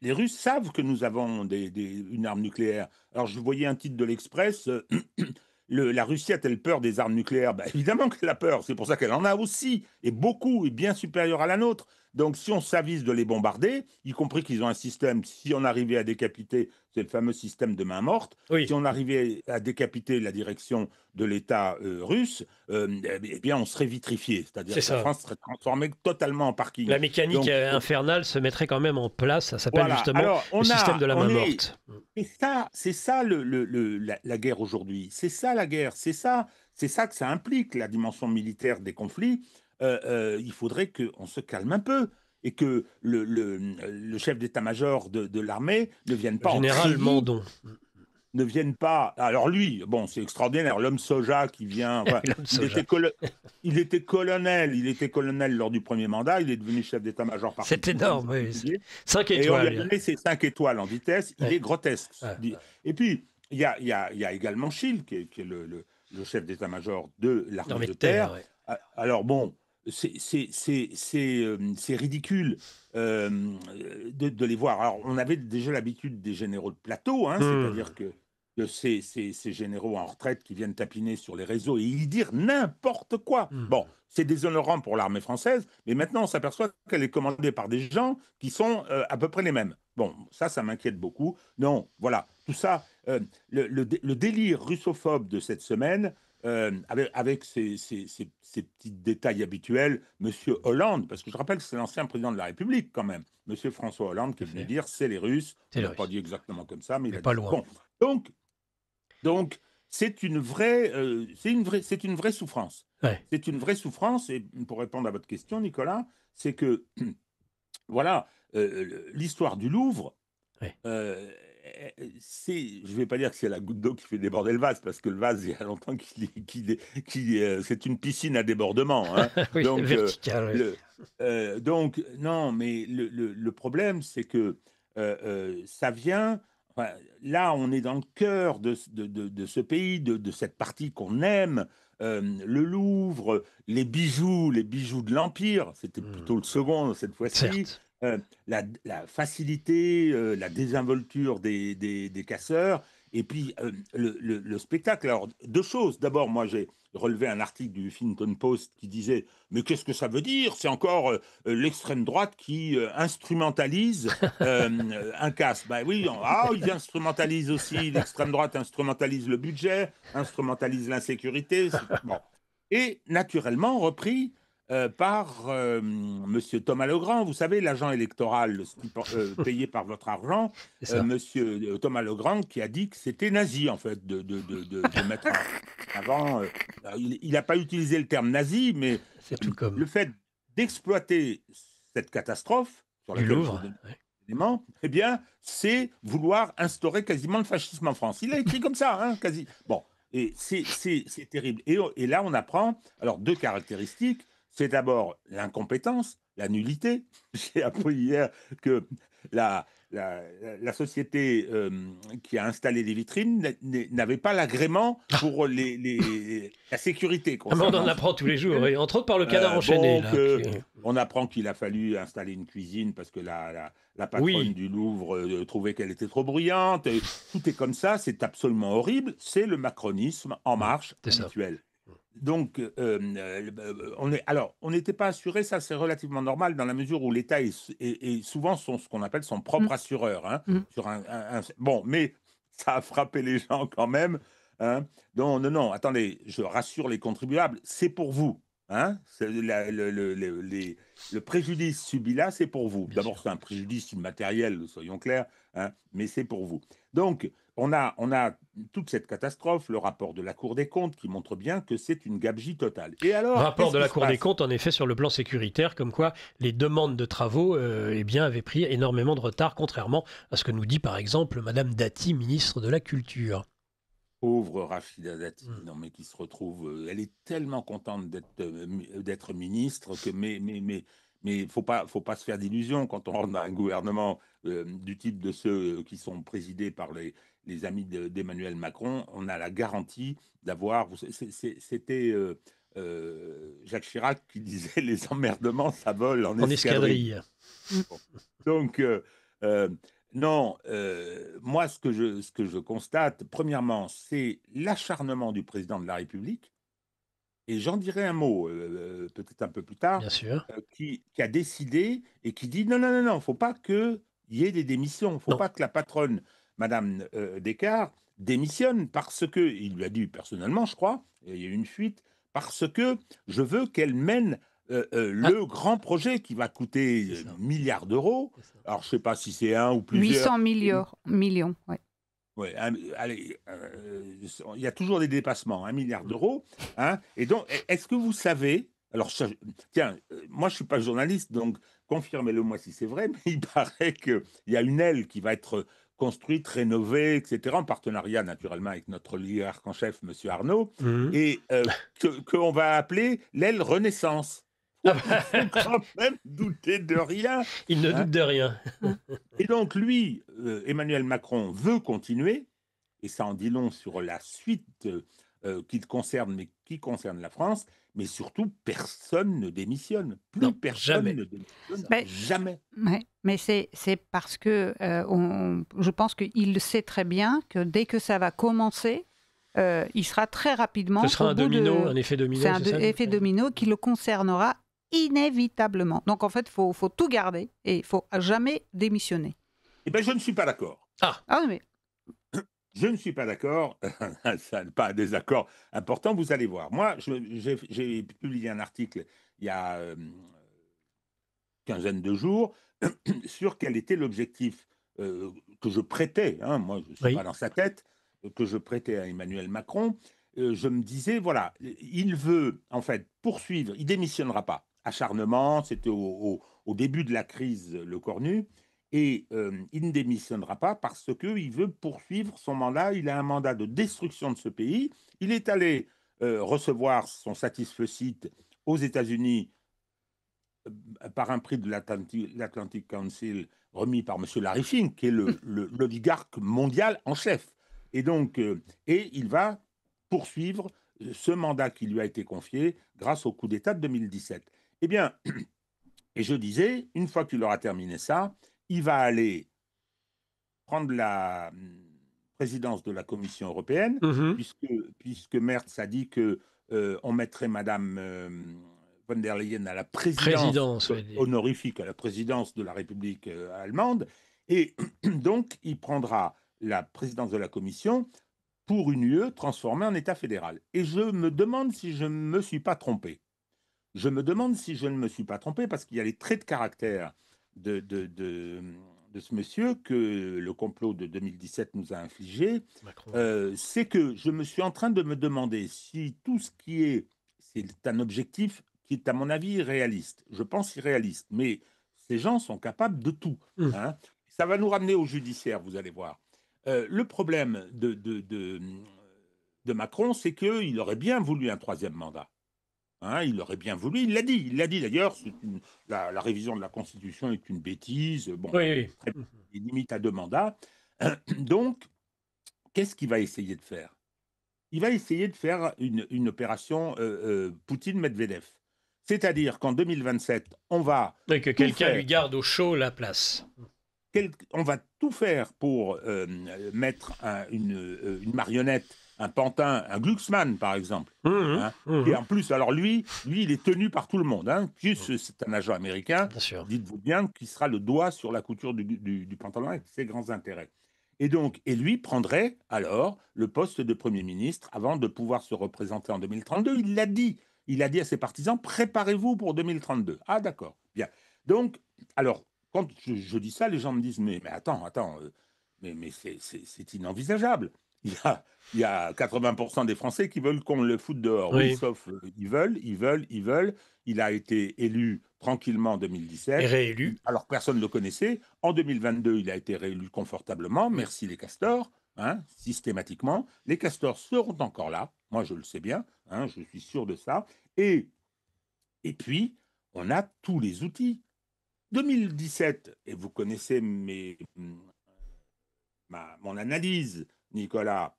les Russes savent que nous avons une arme nucléaire. Alors, je voyais un titre de l'Express, la Russie a-t-elle peur des armes nucléaires? Ben, évidemment qu'elle a peur, c'est pour ça qu'elle en a aussi, et beaucoup, et bien supérieure à la nôtre. Donc, si on s'avise de les bombarder, y compris qu'ils ont un système, si on arrivait à décapiter, c'est le fameux système de main morte, Oui. si on arrivait à décapiter la direction de l'État russe, eh bien, on serait vitrifié. C'est-à-dire que la France serait transformée totalement en parking. La mécanique infernale se mettrait quand même en place. Ça s'appelle justement le système de la main morte. C'est ça la guerre aujourd'hui. C'est ça la guerre. C'est ça que ça implique, la dimension militaire des conflits. Il faudrait qu'on se calme un peu et que le chef d'état-major de l'armée ne vienne pas Général Mandon. Ne vienne pas. Alors lui, bon, c'est extraordinaire, l'homme soja qui vient. Enfin, il était colonel lors du premier mandat. Il est devenu chef d'état-major par. C'est énorme, oui. 5 étoiles. Et on lui a donné ses 5 étoiles en vitesse. Il est grotesque. Et puis il y a également Schill, qui est le chef d'état-major de l'armée de terre. Alors bon, c'est ridicule de les voir. Alors on avait déjà l'habitude des généraux de plateau, hein, c'est-à-dire que ces généraux en retraite qui viennent tapiner sur les réseaux et y dire n'importe quoi. Bon, c'est déshonorant pour l'armée française, mais maintenant on s'aperçoit qu'elle est commandée par des gens qui sont à peu près les mêmes. Bon, ça m'inquiète beaucoup. Non, voilà, tout ça, le délire russophobe de cette semaine, avec ces petits détails habituels, Monsieur Hollande, parce que je rappelle que c'est l'ancien président de la République quand même, Monsieur François Hollande, qui est venu dire c'est les Russes. Il n'a pas dit exactement comme ça, mais il a pas dit. Loin. Bon, donc c'est une vraie souffrance. Ouais. C'est une vraie souffrance, et pour répondre à votre question, Nicolas, c'est que voilà, l'histoire du Louvre. Ouais. Je ne vais pas dire que c'est la goutte d'eau qui fait déborder le vase, parce que le vase, il y a longtemps c'est une piscine à débordement. Hein. Oui, donc, vertical. Donc, non, mais le problème, c'est que ça vient... Enfin, là, on est dans le cœur de ce pays, de cette partie qu'on aime, le Louvre, les bijoux de l'Empire, c'était plutôt le second cette fois-ci. La facilité, la désinvolture des casseurs, Et puis, le spectacle, alors, deux choses. D'abord, moi, j'ai relevé un article du Huffington Post qui disait « Mais qu'est-ce que ça veut dire? C'est encore l'extrême droite qui instrumentalise un casse. » Ben oui, ils instrumentalisent aussi, l'extrême droite instrumentalise le budget, instrumentalise l'insécurité. Bon. Et naturellement, repris par Monsieur Thomas Legrand, vous savez, l'agent électoral payé par votre argent, Monsieur Thomas Legrand, qui a dit que c'était nazi, en fait, de mettre avant. Il n'a pas utilisé le terme nazi, mais le fait d'exploiter cette catastrophe sur laquelle je donne éléments, eh bien, c'est vouloir instaurer quasiment le fascisme en France. Il a écrit comme ça, hein, quasi. Bon, et c'est terrible. Et là, on apprend, alors, deux caractéristiques. C'est d'abord l'incompétence, la nullité. J'ai appris hier que la société qui a installé les vitrines n'avait pas l'agrément pour la sécurité. On en apprend tous les jours, et entre autres par le Canard enchaîné. On apprend qu'il a fallu installer une cuisine parce que la patronne du Louvre trouvait qu'elle était trop bruyante. Tout est comme ça, c'est absolument horrible. C'est le macronisme en marche habituel. Donc, on n'était pas assuré, ça c'est relativement normal dans la mesure où l'État est souvent ce qu'on appelle son propre assureur. Hein, sur bon, mais ça a frappé les gens quand même. Hein. Non, attendez, je rassure les contribuables, c'est pour vous. Hein, le préjudice subi là, c'est pour vous. D'abord, c'est un préjudice immatériel, soyons clairs, hein, mais c'est pour vous. Donc, on a toute cette catastrophe, le rapport de la Cour des comptes qui montre bien que c'est une gabegie totale. Et alors, rapport de la Cour des comptes, en effet, sur le plan sécuritaire, comme quoi les demandes de travaux avaient pris énormément de retard, contrairement à ce que nous dit par exemple Madame Dati, ministre de la Culture. Pauvre Rachida Dati, non mais qui se retrouve, elle est tellement contente d'être ministre que mais faut pas se faire d'illusions quand on rentre dans un gouvernement du type de ceux qui sont présidés par les amis d'Emmanuel Macron. On a la garantie d'avoir. C'était Jacques Chirac qui disait les emmerdements, ça vole en escadrille. Donc non, moi, ce que je constate, premièrement, c'est l'acharnement du président de la République, et j'en dirai un mot peut-être un peu plus tard, bien sûr. Qui a décidé et qui dit non, il ne faut pas qu'il y ait des démissions, il ne faut pas que la patronne, Madame Descartes, démissionne parce que, il lui a dit personnellement, je crois, il y a eu une fuite, parce que je veux qu'elle mène le grand projet qui va coûter milliards d'euros. Alors, je ne sais pas si c'est un ou plusieurs. 800 millions, oui. Oui, allez, il y a toujours des dépassements, 1 milliard d'euros. Hein, et donc, est-ce que vous savez... Alors, tiens, moi, je ne suis pas journaliste, donc confirmez-le-moi si c'est vrai, mais il paraît qu'il y a une aile qui va être construite, rénovée, etc., en partenariat, naturellement, avec notre oligarque en chef, M. Arnaud, et qu'on va appeler l'aile Renaissance. Il faut quand même douter de rien. Il ne doute de rien. Et donc, lui, Emmanuel Macron, veut continuer, et ça en dit long sur la suite qu'il concerne, mais qui concerne la France, mais surtout, personne ne démissionne. Personne ne démissionne. Jamais. Mais c'est parce que je pense qu'il sait très bien que dès que ça va commencer, il sera très rapidement... Ce sera un effet domino. C'est un effet domino qui le concernera inévitablement. Donc, en fait, il faut tout garder et il ne faut jamais démissionner. Eh bien, je ne suis pas d'accord. Mais... Je ne suis pas d'accord. Ça n'est pas un désaccord important, vous allez voir. Moi, j'ai publié un article il y a quinzaine de jours sur quel était l'objectif que je prêtais, hein, moi je ne suis pas dans sa tête, que je prêtais à Emmanuel Macron. Je me disais, voilà, il veut en fait poursuivre, il ne démissionnera pas. Acharnement, c'était au début de la crise, le cornu, et il ne démissionnera pas parce qu'il veut poursuivre son mandat. Il a un mandat de destruction de ce pays. Il est allé recevoir son satisfecit aux États-Unis par un prix de l'Atlantic Council remis par M. Larry Fink, qui est l'oligarque mondial en chef. Et donc, et il va poursuivre ce mandat qui lui a été confié grâce au coup d'État de 2017. Eh bien, et je disais, une fois qu'il aura terminé ça, il va aller prendre présidence de la Commission européenne, puisque Merz a dit qu'on mettrait Madame von der Leyen à la présidence honorifique, à la présidence de la République allemande, et donc il prendra la présidence de la Commission pour une UE transformée en État fédéral. Et je me demande si je ne me suis pas trompé. Je me demande si je ne me suis pas trompé, parce qu'il y a les traits de caractère de ce monsieur que le complot de 2017 nous a infligé. C'est que je me suis en train de me demander si tout ce qui est... C'est un objectif qui est, à mon avis, irréaliste. Je pense irréaliste, mais ces gens sont capables de tout. Hein. Ça va nous ramener au judiciaire, vous allez voir. Le problème de Macron, c'est qu'il aurait bien voulu un troisième mandat. Hein, il aurait bien voulu, il l'a dit d'ailleurs, la révision de la Constitution est une bêtise, bon, il limite à 2 mandats. Donc, qu'est-ce qu'il va essayer de faire? Il va essayer de faire une opération Poutine-Medvedev. C'est-à-dire qu'en 2027, on va... que quelqu'un lui garde au chaud la place. On va tout faire pour mettre une marionnette, un pantin, un Glucksmann, par exemple. Et en plus, alors lui, il est tenu par tout le monde. Hein. C'est un agent américain, dites-vous bien, qui sera le doigt sur la couture du pantalon avec ses grands intérêts. Et lui prendrait alors le poste de Premier ministre avant de pouvoir se représenter en 2032. Il l'a dit. Il a dit à ses partisans, préparez-vous pour 2032. Ah d'accord, bien. Donc, alors, quand je dis ça, les gens me disent, mais attends, mais c'est inenvisageable. Il y a 80% des Français qui veulent qu'on le foute dehors. Oui, sauf ils veulent. Il a été élu tranquillement en 2017. Et réélu. Alors, personne ne le connaissait. En 2022, il a été réélu confortablement. Merci les castors, hein, systématiquement. Les castors seront encore là. Moi, je le sais bien. Hein, je suis sûr de ça. Et puis, on a tous les outils. 2017, et vous connaissez mon analyse, Nicolas,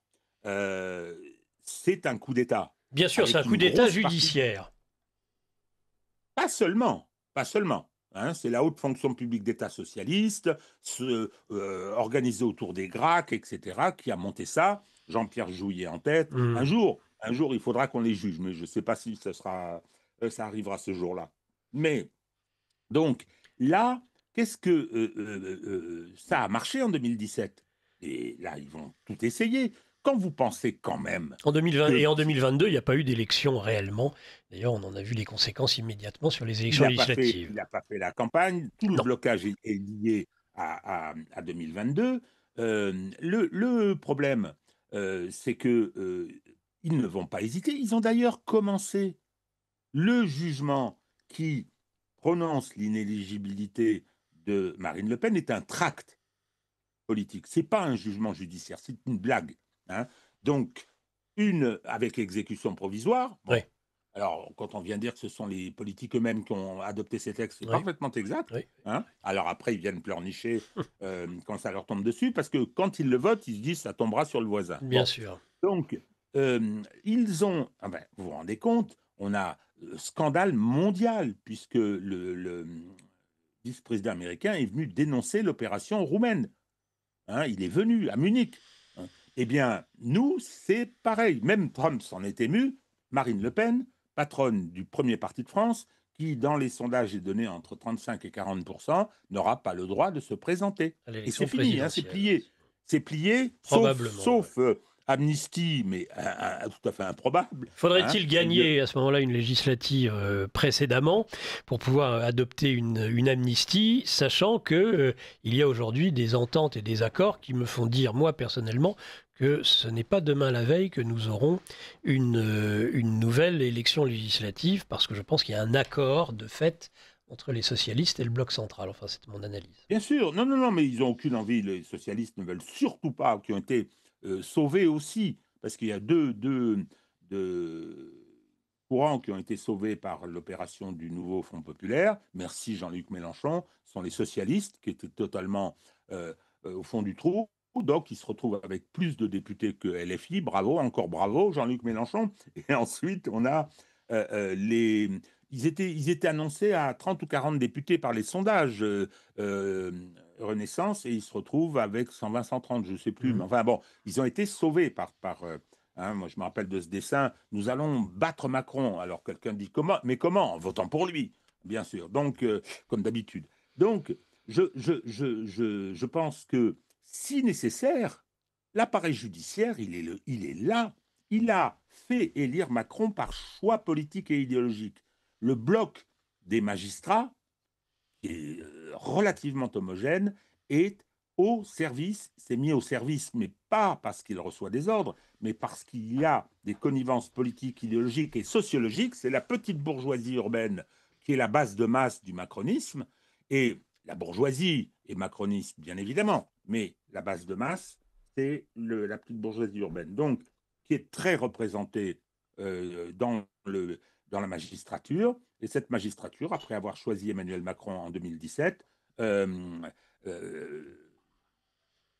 c'est un coup d'État. Bien sûr, c'est un coup d'État judiciaire. Pas seulement. Hein, c'est la haute fonction publique d'État socialiste, organisée autour des GRAC, etc., qui a monté ça. Jean-Pierre Jouyet en tête. Un jour, il faudra qu'on les juge, mais je ne sais pas si ça arrivera ce jour-là. Mais, donc, là, qu'est-ce que ça a marché en 2017? Et là, ils vont tout essayer. Quand vous pensez quand même... En 2020 et en 2022, il n'y a pas eu d'élection réellement. D'ailleurs, on en a vu les conséquences immédiatement sur les élections législatives. Il n'a pas fait la campagne. Tout le blocage est lié à 2022. Le problème, c'est qu'ils ne vont pas hésiter. Ils ont d'ailleurs commencé le jugement qui prononce l'inéligibilité de Marine Le Pen est un tract politique. Ce n'est pas un jugement judiciaire, c'est une blague. Hein. Donc, avec exécution provisoire. Bon, alors, quand on vient dire que ce sont les politiques eux-mêmes qui ont adopté ces textes, c'est parfaitement exact. Hein. Alors après, ils viennent pleurnicher quand ça leur tombe dessus, parce que quand ils le votent, ils se disent ça tombera sur le voisin. Bien sûr. Donc, ils ont... vous vous rendez compte, on a scandale mondial, puisque le vice-président américain est venu dénoncer l'opération roumaine. Hein, il est venu à Munich. Hein. Eh bien, nous, c'est pareil. Même Trump s'en est ému. Marine Le Pen, patronne du premier parti de France, qui, dans les sondages, est donné entre 35 et 40%, n'aura pas le droit de se présenter. Et c'est fini, hein, c'est plié. C'est plié, sauf amnistie, mais tout à fait improbable. Faudrait-il gagner à ce moment-là une législative précédemment pour pouvoir adopter une amnistie, sachant qu'il y a aujourd'hui des ententes et des accords qui me font dire, moi personnellement, que ce n'est pas demain la veille que nous aurons une nouvelle élection législative, parce que je pense qu'il y a un accord de fait entre les socialistes et le bloc central. Enfin, c'est mon analyse. Bien sûr, non, mais ils n'ont aucune envie, les socialistes ne veulent surtout pas, qui ont été sauvés aussi, parce qu'il y a deux courants qui ont été sauvés par l'opération du nouveau Front populaire. Merci Jean-Luc Mélenchon. Ce sont les socialistes qui étaient totalement au fond du trou. Donc, ils se retrouvent avec plus de députés que LFI. Bravo, encore bravo, Jean-Luc Mélenchon. Et ensuite, on a Ils étaient annoncés à 30 ou 40 députés par les sondages. Renaissance et ils se retrouvent avec 120-130, je ne sais plus. Mais enfin bon, ils ont été sauvés par moi, je me rappelle de ce dessin. Nous allons battre Macron. Alors quelqu'un dit comment? Mais comment? En votant pour lui, bien sûr. Donc, comme d'habitude. Donc, je pense que si nécessaire, l'appareil judiciaire, il est là. Il a fait élire Macron par choix politique et idéologique. Le bloc des magistrats, qui est relativement homogène, est au service, s'est mis au service, mais pas parce qu'il reçoit des ordres, mais parce qu'il y a des connivences politiques, idéologiques et sociologiques. C'est la petite bourgeoisie urbaine qui est la base de masse du macronisme. Et la bourgeoisie est macroniste, bien évidemment, mais la base de masse, c'est la petite bourgeoisie urbaine. Donc, qui est très représentée dans la magistrature. Et cette magistrature, après avoir choisi Emmanuel Macron en 2017,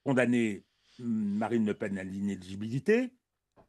condamné Marine Le Pen à l'inéligibilité,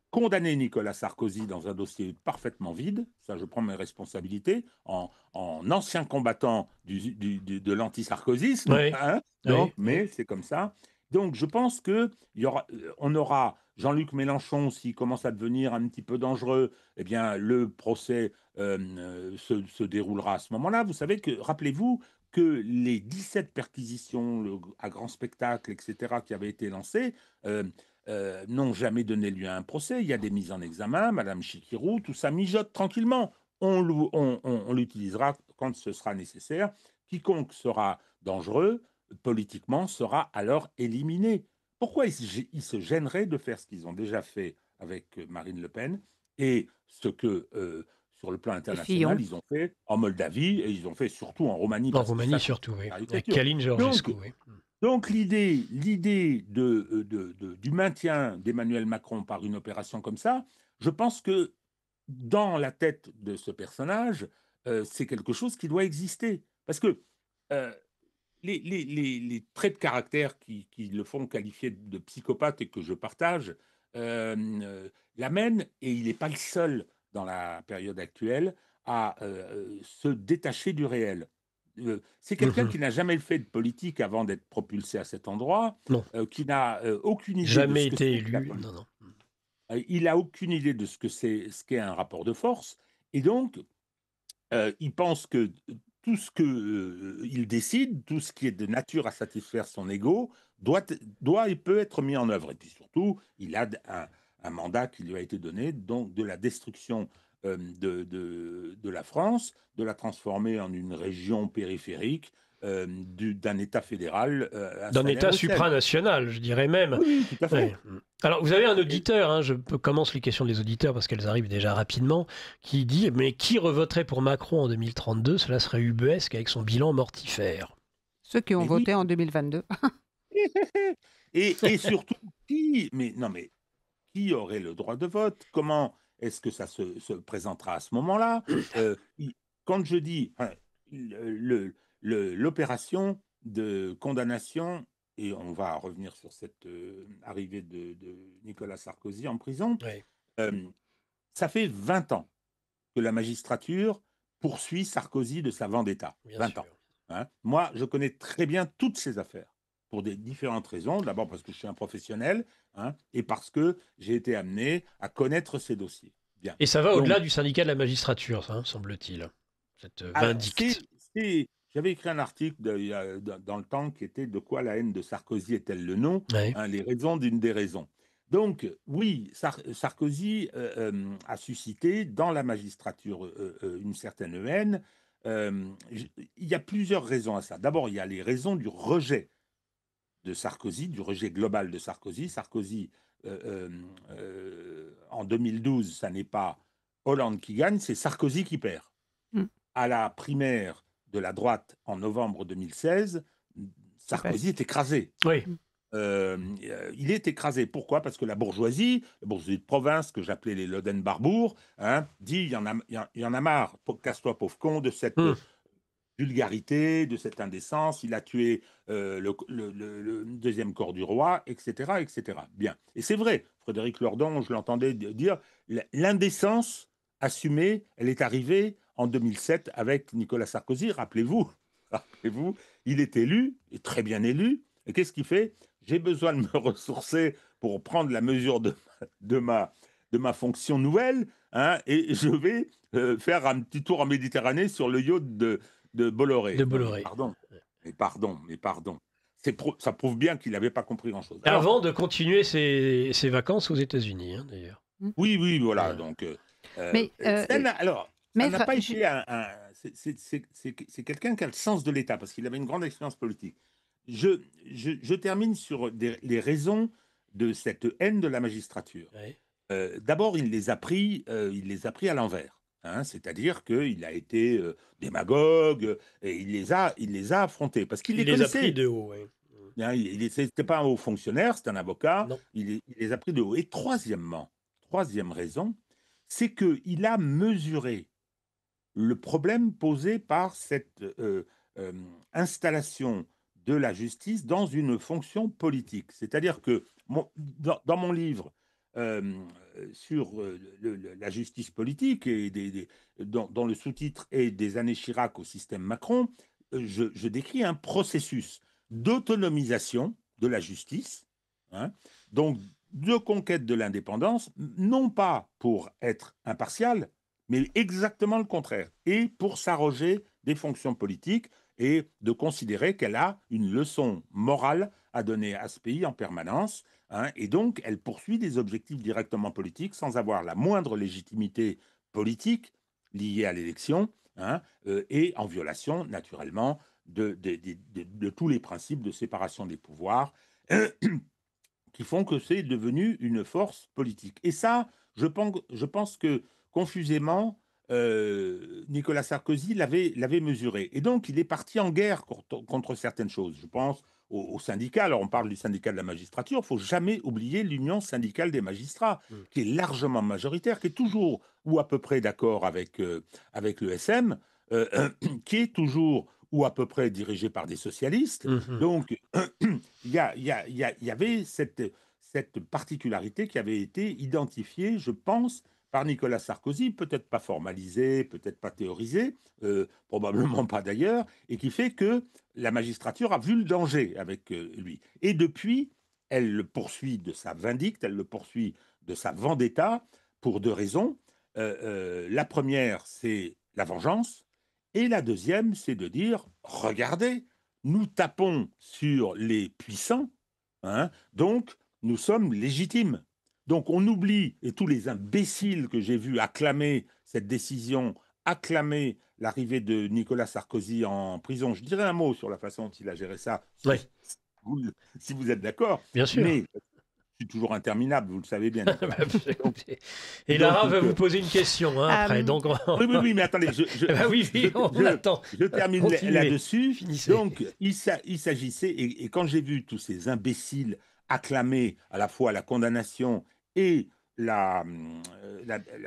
condamné Nicolas Sarkozy dans un dossier parfaitement vide, ça je prends mes responsabilités, en ancien combattant de l'anti-sarkozysme, oui. Hein, donc, oui. Mais c'est comme ça. Donc je pense qu'on aura Jean-Luc Mélenchon, s'il commence à devenir un petit peu dangereux, eh bien le procès se déroulera à ce moment-là. Vous savez que, rappelez-vous, que les 17 perquisitions à grand spectacle, etc., qui avaient été lancées, n'ont jamais donné lieu à un procès. Il y a des mises en examen, Madame Chikirou, tout ça mijote tranquillement. On l'utilisera quand ce sera nécessaire. Quiconque sera dangereux politiquement sera alors éliminé. Pourquoi ils se gêneraient de faire ce qu'ils ont déjà fait avec Marine Le Pen et ce que sur le plan international ils ont fait en Moldavie et ils ont fait surtout en Roumanie. En Roumanie surtout, oui. Avec Călin Georgescu, oui. Donc l'idée du maintien d'Emmanuel Macron par une opération comme ça, je pense que dans la tête de ce personnage, c'est quelque chose qui doit exister. Parce que les traits de caractère qui le font qualifier de psychopathe et que je partage, l'amènent, et il n'est pas le seul dans la période actuelle, à se détacher du réel. C'est quelqu'un qui n'a jamais fait de politique avant d'être propulsé à cet endroit, qui n'a aucune idée jamais de ce été élu. Non. Il n'a aucune idée de ce qu'est un rapport de force, et donc il pense que tout ce qu'il décide, tout ce qui est de nature à satisfaire son ego, doit et peut être mis en œuvre. Et puis surtout, il a un mandat qui lui a été donné, donc de la destruction de la France, de la transformer en une région périphérique, d'un État fédéral. D'un État supranational, je dirais même. Oui, tout à fait. Oui. Alors, vous avez un auditeur, je commence les questions des auditeurs parce qu'elles arrivent déjà rapidement, qui dit « Mais qui revoterait pour Macron en 2032 ? Cela serait ubuesque avec son bilan mortifère. » Ceux qui ont voté en 2022. et surtout, qui aurait le droit de vote? Comment est-ce que ça se présentera à ce moment-là? Quand je dis l'opération de condamnation, et on va revenir sur cette arrivée de Nicolas Sarkozy en prison, ça fait 20 ans que la magistrature poursuit Sarkozy de sa vendetta. Bien 20 sûr. Ans. Hein? Moi, je connais très bien toutes ces affaires, pour des différentes raisons. D'abord parce que je suis un professionnel, et parce que j'ai été amené à connaître ces dossiers. Bien. Et ça va au-delà du syndicat de la magistrature, semble-t-il, cette vindicte. J'avais écrit un article dans le temps qui était « De quoi la haine de Sarkozy est-elle le nom ?» Les raisons d'une des raisons. Donc, oui, Sarkozy a suscité dans la magistrature une certaine haine. Il y a plusieurs raisons à ça. D'abord, il y a les raisons du rejet de Sarkozy, du rejet global de Sarkozy. Sarkozy, en 2012, ça n'est pas Hollande qui gagne, c'est Sarkozy qui perd. À la primaire de la droite en novembre 2016, Sarkozy est écrasé. Oui. Il est écrasé. Pourquoi? Parce que la bourgeoisie de province, que j'appelais les Loden-Barbour, dit il y en a marre, casse-toi pauvre con, de cette vulgarité, de cette indécence. Il a tué le deuxième corps du roi, etc., etc. Bien. Et c'est vrai, Frédéric Lordon, je l'entendais dire, l'indécence assumée, elle est arrivée en 2007 avec Nicolas Sarkozy. Rappelez-vous, rappelez-vous, il est élu, et très bien élu, et qu'est-ce qu'il fait? J'ai besoin de me ressourcer pour prendre la mesure de ma fonction nouvelle, hein, et je vais faire un petit tour en Méditerranée sur le yacht de Bolloré. De Non, Bolloré. mais pardon. Ça prouve bien qu'il n'avait pas compris grand-chose. Avant de continuer ses vacances aux États-Unis, hein, d'ailleurs. Oui, voilà. Donc, alors, ça n'a pas été c'est quelqu'un qui a le sens de l'État, parce qu'il avait une grande expérience politique. Je termine sur les raisons de cette haine de la magistrature. Ouais. D'abord, il les a pris à l'envers. Hein, c'est-à-dire qu'il a été démagogue et il les a affrontés parce qu'il les connaissait. Il les a pris de haut. Ouais. Hein, il n'était pas un haut fonctionnaire, c'est un avocat. Non. Il les a pris de haut. Et troisième raison, c'est qu'il a mesuré le problème posé par cette installation de la justice dans une fonction politique. C'est-à-dire que dans mon livre sur la justice politique, et dans le sous-titre « Et des années Chirac au système Macron », je décris un processus d'autonomisation de la justice, hein, donc de conquête de l'indépendance, non pas pour être impartial, mais exactement le contraire, et pour s'arroger des fonctions politiques et de considérer qu'elle a une leçon morale à donner à ce pays en permanence, hein, et donc elle poursuit des objectifs directement politiques sans avoir la moindre légitimité politique liée à l'élection, hein, et en violation naturellement de tous les principes de séparation des pouvoirs qui font que c'est devenu une force politique. Et ça, je pense que confusément, Nicolas Sarkozy l'avait mesuré. Et donc, il est parti en guerre contre certaines choses. Je pense aux syndicats. Alors, on parle du syndicat de la magistrature. Il ne faut jamais oublier l'Union syndicale des magistrats, qui est largement majoritaire, qui est toujours ou à peu près d'accord avec le SM, qui est toujours ou à peu près dirigé par des socialistes. Donc, il y avait cette particularité qui avait été identifiée, je pense, par Nicolas Sarkozy, peut-être pas formalisée, peut-être pas théorisée, probablement pas d'ailleurs, et qui fait que la magistrature a vu le danger avec lui. Et depuis, elle le poursuit de sa vindicte, elle le poursuit de sa vendetta, pour deux raisons. La première, c'est la vengeance. Et la deuxième, c'est de dire, regardez, nous tapons sur les puissants, hein, donc nous sommes légitimes. Donc on oublie, et tous les imbéciles que j'ai vus acclamer cette décision, acclamer l'arrivée de Nicolas Sarkozy en prison, je dirais un mot sur la façon dont il a géré ça, si vous êtes d'accord. Bien sûr. Mais je suis toujours interminable, vous le savez bien. Et Lara va vous poser une question après. Donc oui, mais attendez, on attend. Je termine là-dessus. Donc, il s'agissait, et quand j'ai vu tous ces imbéciles acclamer à la fois la condamnation et la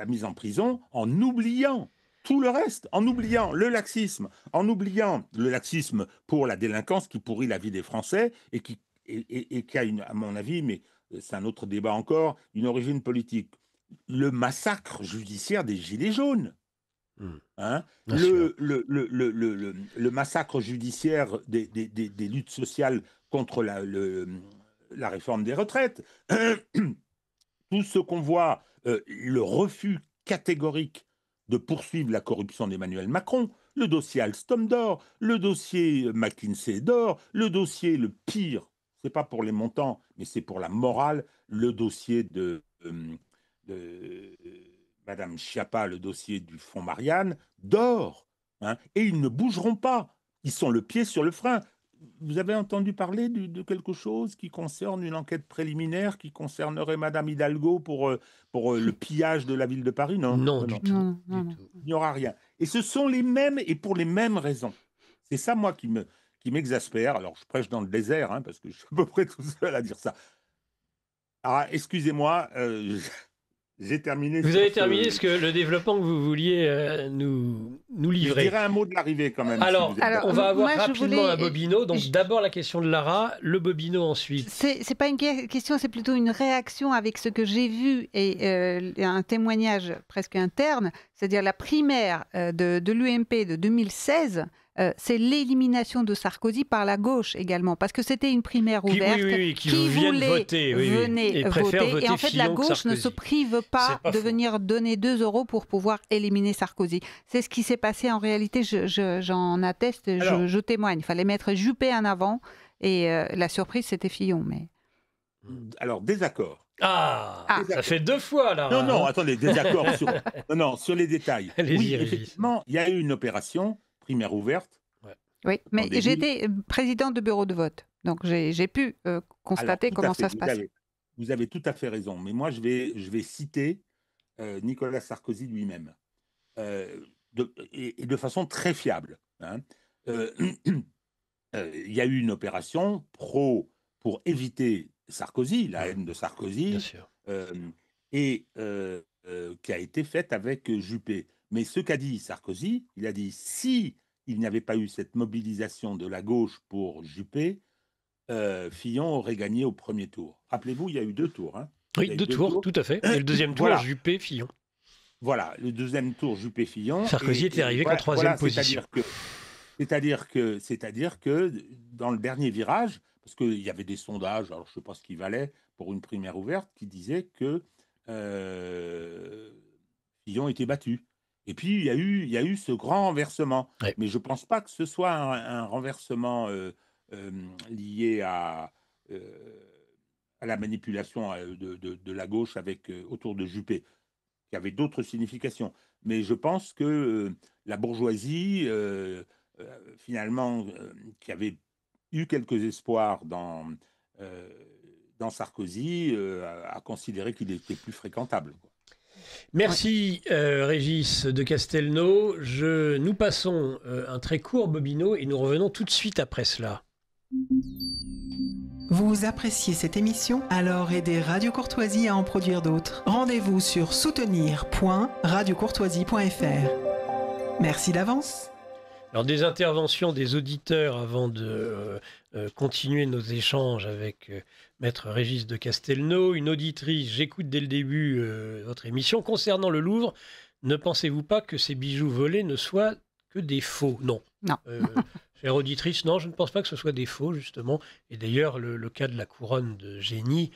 mise en prison, en oubliant tout le reste, en oubliant le laxisme pour la délinquance qui pourrit la vie des Français et qui a, à mon avis, mais c'est un autre débat encore, une origine politique. Le massacre judiciaire des Gilets jaunes. Hein, le massacre judiciaire des luttes sociales contre la réforme des retraites. Tout ce qu'on voit, le refus catégorique de poursuivre la corruption d'Emmanuel Macron, le dossier Alstom d'or, le dossier McKinsey d'or, le dossier le pire, c'est pas pour les montants, mais c'est pour la morale, le dossier de Madame Schiappa, le dossier du fonds Marianne, d'or. Hein, et ils ne bougeront pas. Ils sont le pied sur le frein. Vous avez entendu parler de quelque chose qui concerne une enquête préliminaire qui concernerait Madame Hidalgo pour le pillage de la ville de Paris? Non, du tout. Il n'y aura rien. Et ce sont les mêmes, et pour les mêmes raisons. C'est ça, moi, qui m'exaspère. Alors, je prêche dans le désert, hein, parce que je suis à peu près tout seul à dire ça. Alors, excusez-moi, j'ai terminé. Vous avez terminé le développement que vous vouliez nous nous livrer. Je dirais un mot de l'arrivée quand même. Alors, on va avoir rapidement un bobino. Donc d'abord la question de Lara, le bobino ensuite. C'est pas une question, c'est plutôt une réaction avec ce que j'ai vu et un témoignage presque interne, c'est-à-dire la primaire de l'UMP de 2016. C'est l'élimination de Sarkozy par la gauche également, parce que c'était une primaire ouverte qui voulait voter, et en fait la gauche ne se prive pas de venir donner 2 euros pour pouvoir éliminer Sarkozy. C'est ce qui s'est passé en réalité, j'en atteste, je témoigne. Il fallait mettre Juppé en avant et la surprise c'était Fillon. Mais... Alors, désaccord. Ça fait 2 fois là. Non, attendez, désaccord sur les détails. Oui, effectivement, il y a eu une opération primaire ouverte. Oui, mais j'étais présidente de bureau de vote, donc j'ai pu constater comment ça se passe. Vous avez tout à fait raison, mais moi je vais citer Nicolas Sarkozy lui-même, et de façon très fiable. Il y a eu une opération pour éviter Sarkozy, la haine de Sarkozy, et qui a été faite avec Juppé. Mais ce qu'a dit Sarkozy, il a dit si il n'y avait pas eu cette mobilisation de la gauche pour Juppé, Fillon aurait gagné au premier tour. Rappelez-vous, il y a eu 2 tours. Oui, 2 tours, tout à fait. Et le deuxième tour, Juppé-Fillon. Voilà, le deuxième tour, Juppé-Fillon. Sarkozy était arrivé qu'en 3e position. C'est-à-dire que dans le dernier virage, parce qu'il y avait des sondages, alors je ne sais pas ce qu'ils valaient, pour une primaire ouverte, qui disaient que Fillon était battu. Et puis, il y a eu ce grand renversement. Ouais. Mais je ne pense pas que ce soit un renversement lié à la manipulation de la gauche autour de Juppé. Il y avait d'autres significations. Mais je pense que la bourgeoisie, finalement, qui avait eu quelques espoirs dans Sarkozy, a considéré qu'il était plus fréquentable, quoi. Merci Régis de Castelnau. Nous passons un très court bobino et nous revenons tout de suite après cela. Vous appréciez cette émission? Alors aidez Radio Courtoisie à en produire d'autres. Rendez-vous sur soutenir.radiocourtoisie.fr. Merci d'avance. Alors des interventions des auditeurs avant de continuer nos échanges avec Maître Régis de Castelnau. Une auditrice, j'écoute dès le début votre émission. Concernant le Louvre, ne pensez-vous pas que ces bijoux volés ne soient que des faux? Non. Non. Chère auditrice, non, je ne pense pas que ce soit des faux, justement. Et d'ailleurs, le cas de la couronne de génie,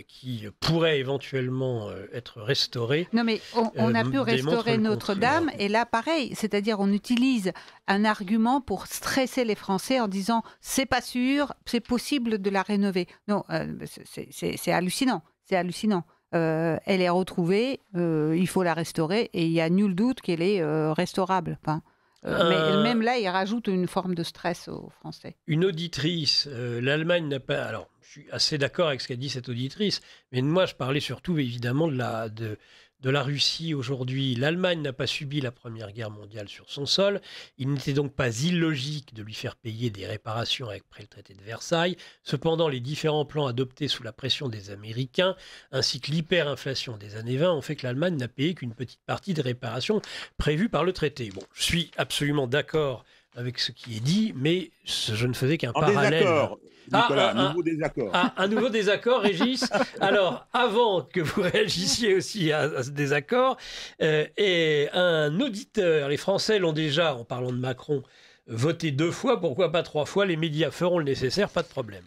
qui pourrait éventuellement être restaurée. Non, mais on a pu restaurer Notre-Dame, et là, pareil, c'est-à-dire on utilise un argument pour stresser les Français en disant « c'est pas sûr, c'est possible de la rénover ». Non, c'est hallucinant, c'est hallucinant. Elle est retrouvée, il faut la restaurer, et il y a nul doute qu'elle est restaurable. Enfin, mais même là, il rajoute une forme de stress aux Français. Une auditrice, l'Allemagne n'a pas... Alors, je suis assez d'accord avec ce qu'a dit cette auditrice, mais moi, je parlais surtout, évidemment, de la Russie aujourd'hui. L'Allemagne n'a pas subi la Première Guerre mondiale sur son sol. Il n'était donc pas illogique de lui faire payer des réparations après le traité de Versailles. Cependant, les différents plans adoptés sous la pression des Américains, ainsi que l'hyperinflation des années 20, ont fait que l'Allemagne n'a payé qu'une petite partie des réparations prévues par le traité. Bon, je suis absolument d'accord avec ce qui est dit, mais je ne faisais qu'un parallèle. Nicolas, nouveau désaccord. Un nouveau désaccord, Régis. Alors, avant que vous réagissiez aussi à ce désaccord, et un auditeur, les Français l'ont déjà, en parlant de Macron, voté 2 fois, pourquoi pas 3 fois, les médias feront le nécessaire, pas de problème.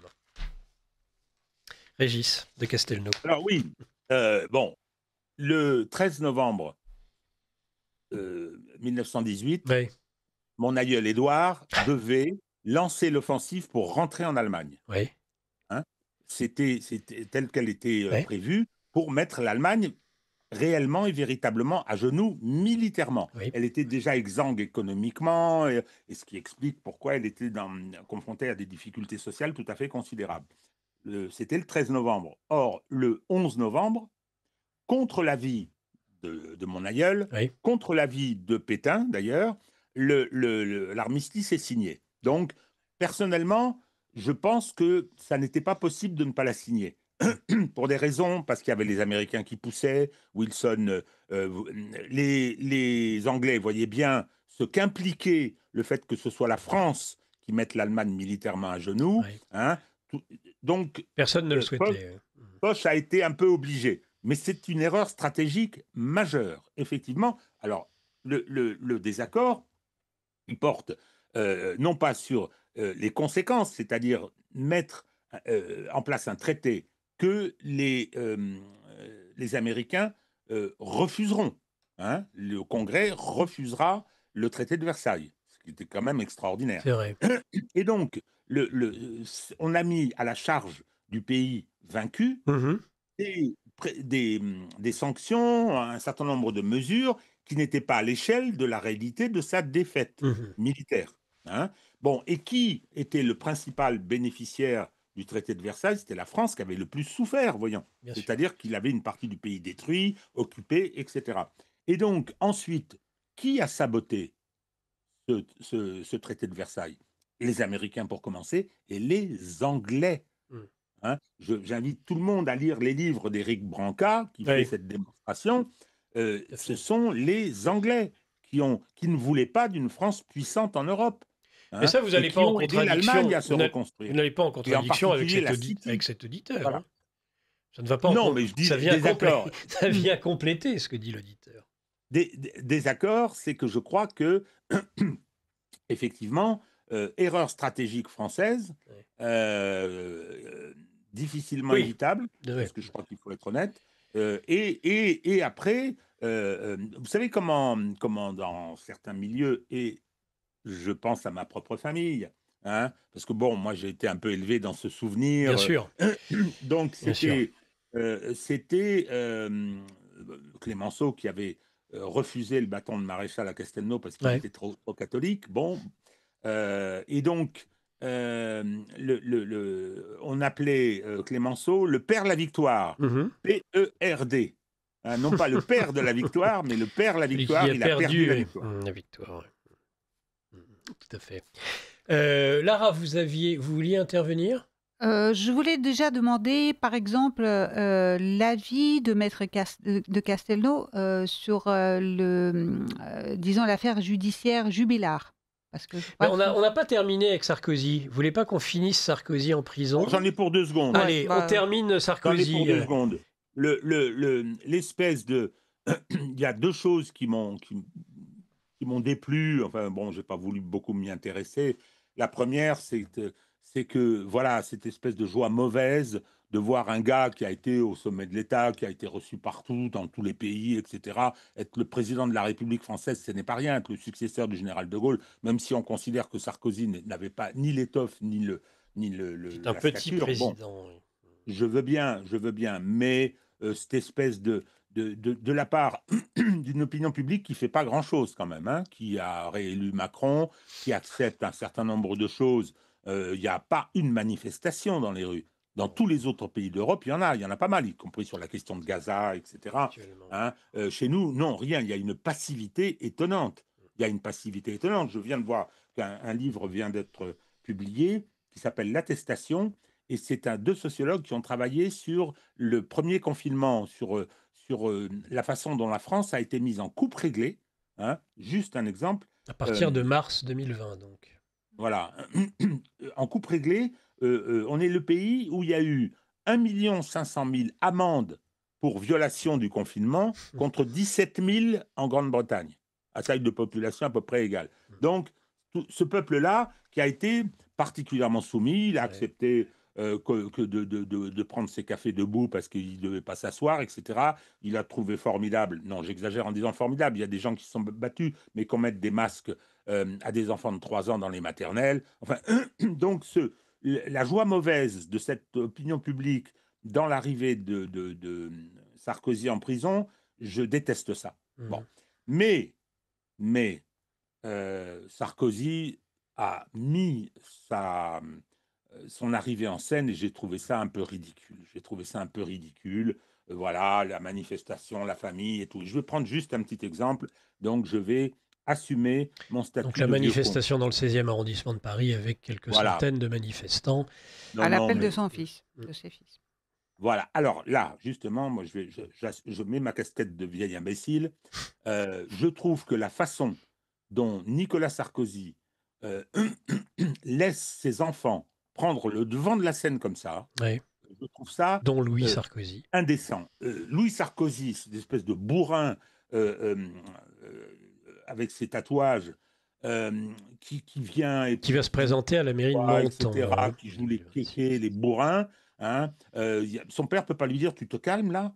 Régis de Castelnau. Alors oui, le 13 novembre 1918, oui. Mon aïeul Édouard devait lancer l'offensive pour rentrer en Allemagne. Oui. C'était tel qu'elle était prévue pour mettre l'Allemagne réellement et véritablement à genoux militairement. Oui. Elle était déjà exsangue économiquement, et ce qui explique pourquoi elle était confrontée à des difficultés sociales tout à fait considérables. C'était le 13 novembre. Or, le 11 novembre, contre l'avis de mon aïeul, contre l'avis de Pétain d'ailleurs, l'armistice est signé. Donc, personnellement, je pense que ça n'était pas possible de ne pas la signer. Pour des raisons, parce qu'il y avait les Américains qui poussaient, Wilson, les Anglais voyaient bien ce qu'impliquait le fait que ce soit la France qui mette l'Allemagne militairement à genoux. Oui. Hein, donc, personne ne le souhaitait. Foch a été un peu obligé. Mais c'est une erreur stratégique majeure, effectivement. Alors, le désaccord, il porte non pas sur les conséquences, c'est-à-dire mettre en place un traité que les Américains refuseront. Hein. Le Congrès refusera le traité de Versailles, ce qui était quand même extraordinaire. C'est vrai. Et donc, on a mis à la charge du pays vaincu des sanctions, un certain nombre de mesures qui n'étaient pas à l'échelle de la réalité de sa défaite militaire. Hein. Bon, et qui était le principal bénéficiaire du traité de Versailles? C'était la France qui avait le plus souffert, voyons. C'est-à-dire qu'il avait une partie du pays détruit, occupé, etc. Et donc, ensuite, qui a saboté ce traité de Versailles? Les Américains pour commencer, et les Anglais. Hein, j'invite tout le monde à lire les livres d'Éric Branca, qui fait cette démonstration. Ce sont les Anglais qui ne voulaient pas d'une France puissante en Europe. Hein, mais ça, vous n'allez pas en contradiction. À se reconstruire. Vous n'allez pas en contradiction avec cet auditeur. Voilà. Hein. Ça ne va pas non, mais je dis ça vient compléter ce que dit l'auditeur. Des accords, c'est que je crois que, effectivement, erreur stratégique française, difficilement évitable, parce que je crois qu'il faut être honnête. Et après, vous savez comment dans certains milieux, et je pense à ma propre famille, hein, parce que bon, moi j'ai été un peu élevé dans ce souvenir. Bien sûr. Donc c'était Clémenceau qui avait refusé le bâton de maréchal à Castelnau parce qu'il était trop catholique. Bon, et donc on appelait Clémenceau le père la victoire, P-E-R-D. Hein, non pas le père de la victoire, mais le père la victoire. Il a perdu la victoire. La victoire. Tout à fait. Lara, vous vouliez intervenir? Je voulais déjà demander, par exemple, l'avis de Maître de Castelnau sur disons, l'affaire judiciaire Jubilard. Parce que on n'a pas terminé avec Sarkozy. Vous voulez pas qu'on finisse Sarkozy en prison? J'en ai pour 2 secondes. Allez, on termine Sarkozy. J'en ai pour 2 secondes. L'espèce de... Il y a 2 choses qui m'ont déplu. Enfin, bon, j'ai pas voulu beaucoup m'y intéresser. La première, c'est que, voilà, cette espèce de joie mauvaise de voir un gars qui a été au sommet de l'État, qui a été reçu partout, dans tous les pays, etc. Être le président de la République française, ce n'est pas rien. Être le successeur du général de Gaulle, même si on considère que Sarkozy n'avait pas ni l'étoffe, ni le c'est un petit président. Bon, je veux bien, mais cette espèce de la part d'une opinion publique qui fait pas grand-chose quand même, hein, qui a réélu Macron, qui accepte un certain nombre de choses. Il n'y a pas une manifestation dans les rues. Dans tous les autres pays d'Europe, il y en a pas mal, y compris sur la question de Gaza, etc. Hein, chez nous, non, rien. Il y a une passivité étonnante. Je viens de voir qu'un livre vient d'être publié qui s'appelle L'Attestation, et c'est 2 sociologues qui ont travaillé sur le premier confinement, sur la façon dont la France a été mise en coupe réglée. Hein, juste un exemple. À partir de mars 2020, donc. Voilà. En coupe réglée, on est le pays où il y a eu 1 500 000 amendes pour violation du confinement contre 17 000 en Grande-Bretagne, à taille de population à peu près égale. Donc, ce peuple-là, qui a été particulièrement soumis, il a accepté de prendre ses cafés debout parce qu'il ne devait pas s'asseoir, etc. Il a trouvé formidable, non, j'exagère en disant formidable, il y a des gens qui se sont battus, mais qu'on mette des masques à des enfants de 3 ans dans les maternelles. Enfin, donc, la joie mauvaise de cette opinion publique dans l'arrivée de Sarkozy en prison, je déteste ça. Bon. Mais Sarkozy a mis son arrivée en scène et j'ai trouvé ça un peu ridicule. Voilà, la manifestation, la famille et tout. Je vais prendre juste un petit exemple. Donc, je vais assumer mon statut. Donc, la manifestation dans le 16e arrondissement de Paris avec quelques centaines de manifestants. À l'appel de son fils, de ses fils. Voilà. Alors là, justement, moi, je mets ma casquette de vieil imbécile. Je trouve que la façon dont Nicolas Sarkozy laisse ses enfants prendre le devant de la scène comme ça, oui. Je trouve ça dont Louis Sarkozy. Indécent. Louis Sarkozy, cette espèce de bourrin avec ses tatouages, qui vient et qui va se présenter à la mairie de Menton, etc., qui joue les kékés, les bourrins. Hein, son père peut pas lui dire tu te calmes là,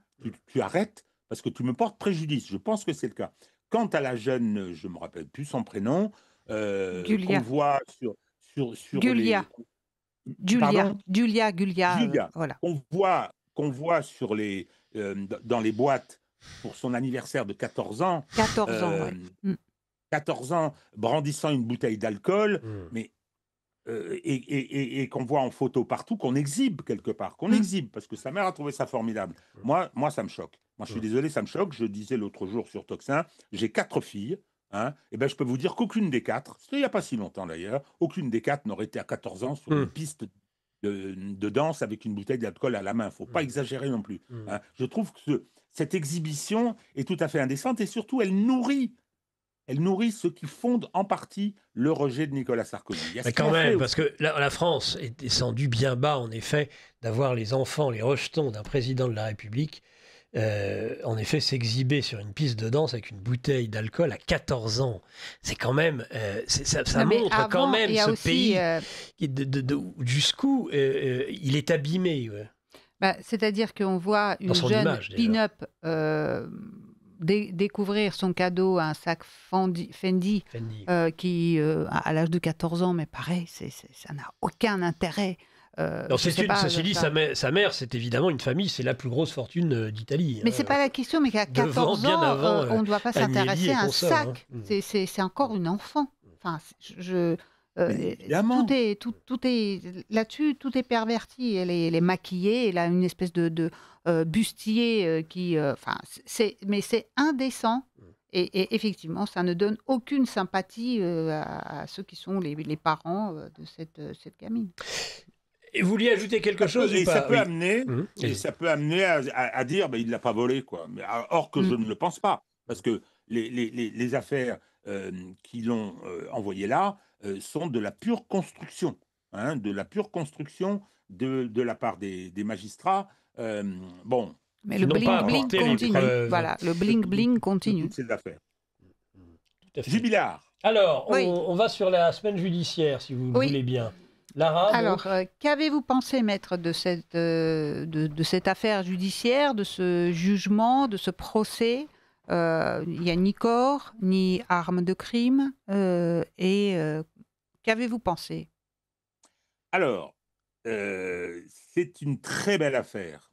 tu arrêtes parce que tu me portes préjudice. Je pense que c'est le cas. Quant à la jeune, je me rappelle plus son prénom, qu'on voit sur Julia. Julia, voilà. qu'on voit sur dans les boîtes pour son anniversaire de 14 ans. 14 ans, 14 ans, brandissant une bouteille d'alcool, mais et qu'on voit en photo partout, qu'on exhibe quelque part, parce que sa mère a trouvé ça formidable. Moi, ça me choque. Moi, je suis désolé, ça me choque. Je disais l'autre jour sur Toxin, j'ai 4 filles. Hein, et ben, je peux vous dire qu'aucune des 4, c'était il n'y a pas si longtemps d'ailleurs, aucune des 4 n'aurait été à 14 ans sur une piste de danse avec une bouteille d'alcool à la main. Il ne faut pas exagérer non plus. Hein. Je trouve que cette exhibition est tout à fait indécente et surtout, elle nourrit ceux qui fondent en partie le rejet de Nicolas Sarkozy. Mais quand même, parce que la France est descendue bien bas, en effet, d'avoir les enfants, les rejetons d'un président de la République, en effet, s'exhiber sur une piste de danse avec une bouteille d'alcool à 14 ans. C'est quand même, ça montre quand même ce aussi, pays jusqu'où il est abîmé. Ouais. Bah, c'est-à-dire qu'on voit une jeune pin-up découvrir son cadeau, un sac Fendi. Qui, à l'âge de 14 ans, mais pareil, ça n'a aucun intérêt. Ceci dit, sa mère, c'est évidemment une famille, c'est la plus grosse fortune d'Italie. Mais c'est pas la question, mais qu'à 14 ans, on ne doit pas s'intéresser à un sac. Hein. C'est encore une enfant. Enfin, tout est là-dessus, tout est perverti. Elle est maquillée, elle a une espèce de bustier mais c'est indécent. Et effectivement, ça ne donne aucune sympathie à ceux qui sont les parents de cette gamine. Et vous vouliez ajouter quelque chose ou pas? Ça peut amener, ça peut amener à dire il ne l'a pas volé, quoi. Or que je ne le pense pas, parce que les affaires qui l'ont envoyé là sont de la pure construction, hein, de la la part des magistrats. Bon. Mais le bling-bling continue. Voilà, le bling-bling continue. Ces affaires. Jubilard. Alors, on va sur la semaine judiciaire, si vous voulez bien. Lara, alors, qu'avez-vous pensé, maître, de cette affaire judiciaire, de ce jugement, de ce procès? Il n'y a ni corps, ni arme de crime. Qu'avez-vous pensé? Alors, c'est une très belle affaire.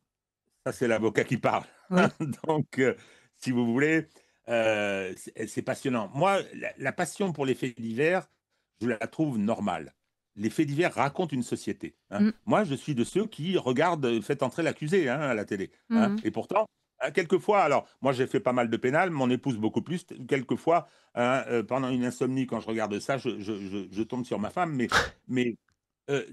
Ça, c'est l'avocat qui parle. Oui. Donc, si vous voulez, c'est passionnant. Moi, la passion pour les faits divers, je la trouve normale. Les faits divers racontent une société. Hein. Moi, je suis de ceux qui regardent Faites entrer l'accusé à la télé. Hein. Et pourtant, quelquequefois, alors, moi, j'ai fait pas mal de pénal, mon épouse beaucoup plus. Quelquefois, pendant une insomnie, quand je regarde ça, je tombe sur ma femme. Mais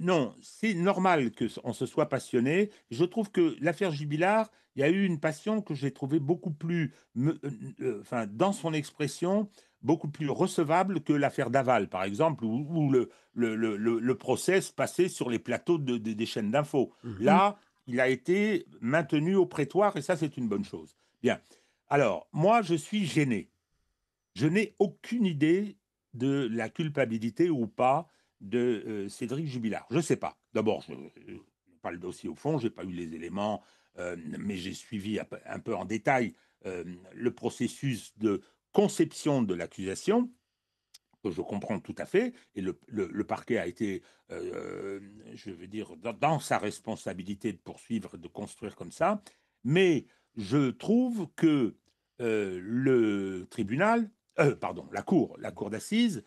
non, c'est normal qu'on se soit passionné. Je trouve que l'affaire Jubilard, il y a eu une passion que j'ai trouvée beaucoup plus, dans son expression, beaucoup plus recevable que l'affaire Daval, par exemple, où le procès se passait sur les plateaux des chaînes d'infos. Là, il a été maintenu au prétoire, et ça, c'est une bonne chose. Bien. Alors, moi, je suis gêné. Je n'ai aucune idée de la culpabilité ou pas de Cédric Jubilard. Je ne sais pas. D'abord, je n'ai pas le dossier au fond, je n'ai pas eu les éléments, mais j'ai suivi un peu en détail le processus de conception de l'accusation, que je comprends tout à fait, et le parquet a été, je veux dire, dans sa responsabilité de poursuivre, de construire comme ça, mais je trouve que le tribunal, la cour d'assises,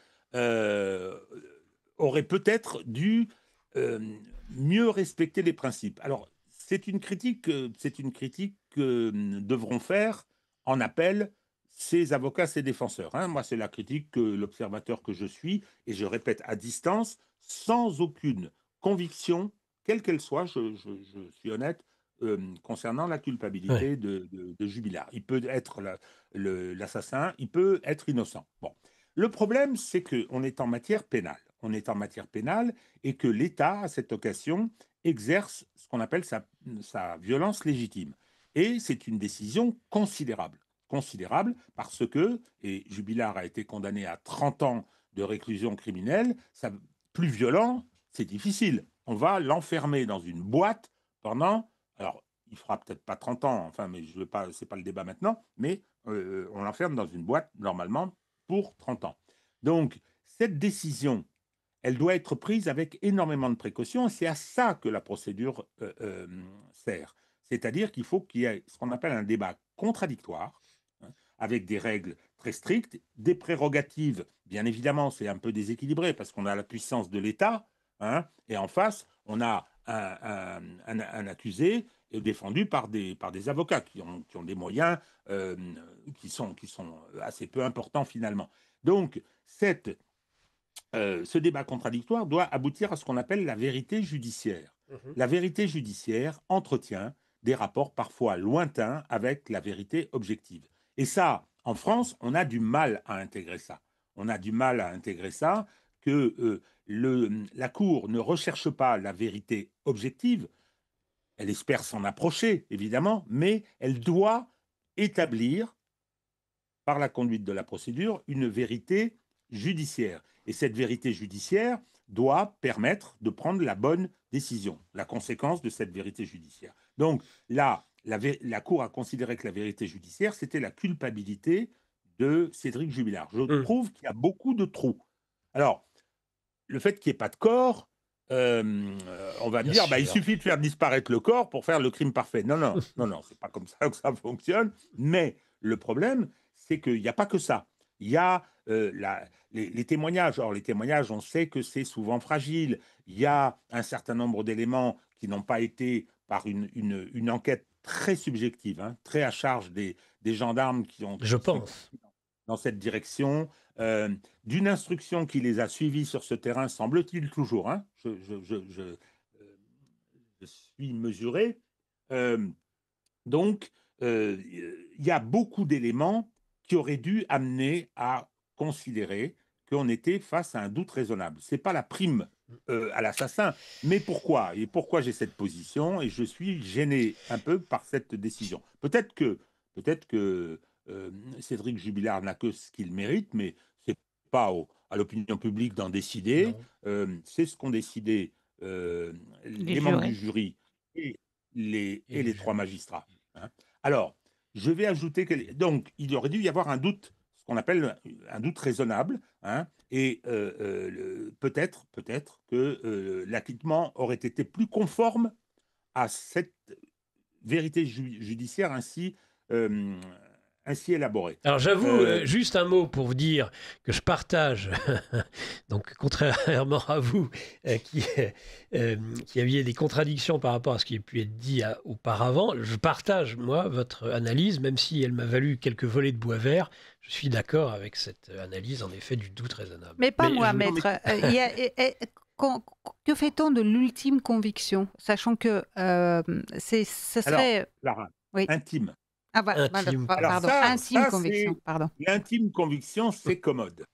aurait peut-être dû mieux respecter les principes. Alors, c'est une critique que devront faire en appel ces avocats, ces défenseurs. Hein. Moi, c'est la critique que l'observateur que je suis, et je répète à distance, sans aucune conviction, quelle qu'elle soit, je suis honnête, concernant la culpabilité de Jubilard. Il peut être l'assassin, il peut être innocent. Bon. Le problème, c'est qu'on est en matière pénale. On est en matière pénale et que l'État, à cette occasion, exerce ce qu'on appelle sa violence légitime. Et c'est une décision considérable. Considérable parce que, et Jubilard a été condamné à 30 ans de réclusion criminelle, ça, plus violent, c'est difficile. On va l'enfermer dans une boîte pendant, alors il fera peut-être pas 30 ans, enfin, mais je veux pas, c'est pas le débat maintenant, mais on l'enferme dans une boîte normalement pour 30 ans. Donc, cette décision, elle doit être prise avec énormément de précautions, et c'est à ça que la procédure sert. C'est-à-dire qu'il faut qu'il y ait ce qu'on appelle un débat contradictoire, hein, avec des règles très strictes, des prérogatives, bien évidemment, c'est un peu déséquilibré, parce qu'on a la puissance de l'État, hein, et en face, on a un accusé défendu par des avocats qui ont des moyens qui sont assez peu importants finalement. Donc, ce débat contradictoire doit aboutir à ce qu'on appelle la vérité judiciaire. La vérité judiciaire entretient des rapports parfois lointains avec la vérité objective. Et ça, en France, on a du mal à intégrer ça. On a du mal à intégrer ça, que la Cour ne recherche pas la vérité objective. Elle espère s'en approcher, évidemment, mais elle doit établir, par la conduite de la procédure, une vérité judiciaire. Et cette vérité judiciaire doit permettre de prendre la bonne décision, la conséquence de cette vérité judiciaire. Donc là, la Cour a considéré que la vérité judiciaire, c'était la culpabilité de Cédric Jubilard. Je trouve qu'il y a beaucoup de trous. Alors, le fait qu'il n'y ait pas de corps, on va me dire, il suffit de faire disparaître le corps pour faire le crime parfait. Non, c'est pas comme ça que ça fonctionne. Mais le problème, c'est qu'il n'y a pas que ça. Il y a les témoignages. Or, les témoignages, on sait que c'est souvent fragile. Il y a un certain nombre d'éléments qui n'ont pas été, par une enquête très subjective, hein, très à charge des gendarmes qui ont... Je pense. Dans cette direction, d'une instruction qui les a suivis sur ce terrain, semble-t-il toujours, hein, je suis mesuré. Donc, il y a beaucoup d'éléments qui auraient dû amener à considérer qu'on était face à un doute raisonnable. Ce n'est pas la prime à l'assassin. Mais pourquoi ? Et pourquoi j'ai cette position ? Et je suis gêné un peu par cette décision. Peut-être que Cédric Jubilard n'a que ce qu'il mérite, mais ce n'est pas à l'opinion publique d'en décider. C'est ce qu'ont décidé les membres du jury et les trois magistrats. Hein. Alors, je vais ajouter que... Donc, il aurait dû y avoir un doute, ce qu'on appelle un doute raisonnable, hein, et peut-être que l'acquittement aurait été plus conforme à cette vérité judiciaire ainsi élaborée. Alors j'avoue, juste un mot pour vous dire que je partage, donc contrairement à vous, qui aviez des contradictions par rapport à ce qui a pu être dit auparavant, je partage, moi, votre analyse, même si elle m'a valu quelques volets de bois vert. Je suis d'accord avec cette analyse, en effet, du doute raisonnable. Mais pas moi, maître. Que fait-on de l'ultime conviction, sachant que ce serait... Alors, Clara, intime. Ah, voilà, intime. Pardon, intime conviction. Pardon. L'intime conviction, c'est commode.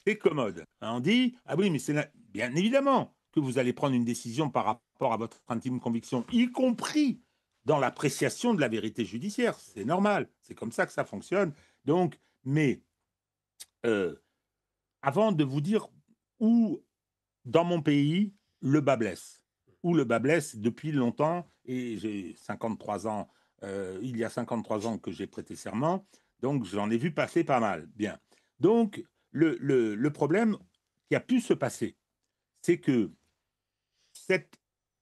C'est commode. On dit, ah oui, mais c'est bien évidemment que vous allez prendre une décision par rapport à votre intime conviction, y compris dans l'appréciation de la vérité judiciaire. C'est normal. C'est comme ça que ça fonctionne. Donc, mais avant de vous dire où, dans mon pays, le bas blesse. Où le bas blesse depuis longtemps, et j'ai 53 ans, il y a 53 ans que j'ai prêté serment, donc j'en ai vu passer pas mal. Bien. Donc, le problème qui a pu se passer, c'est que cette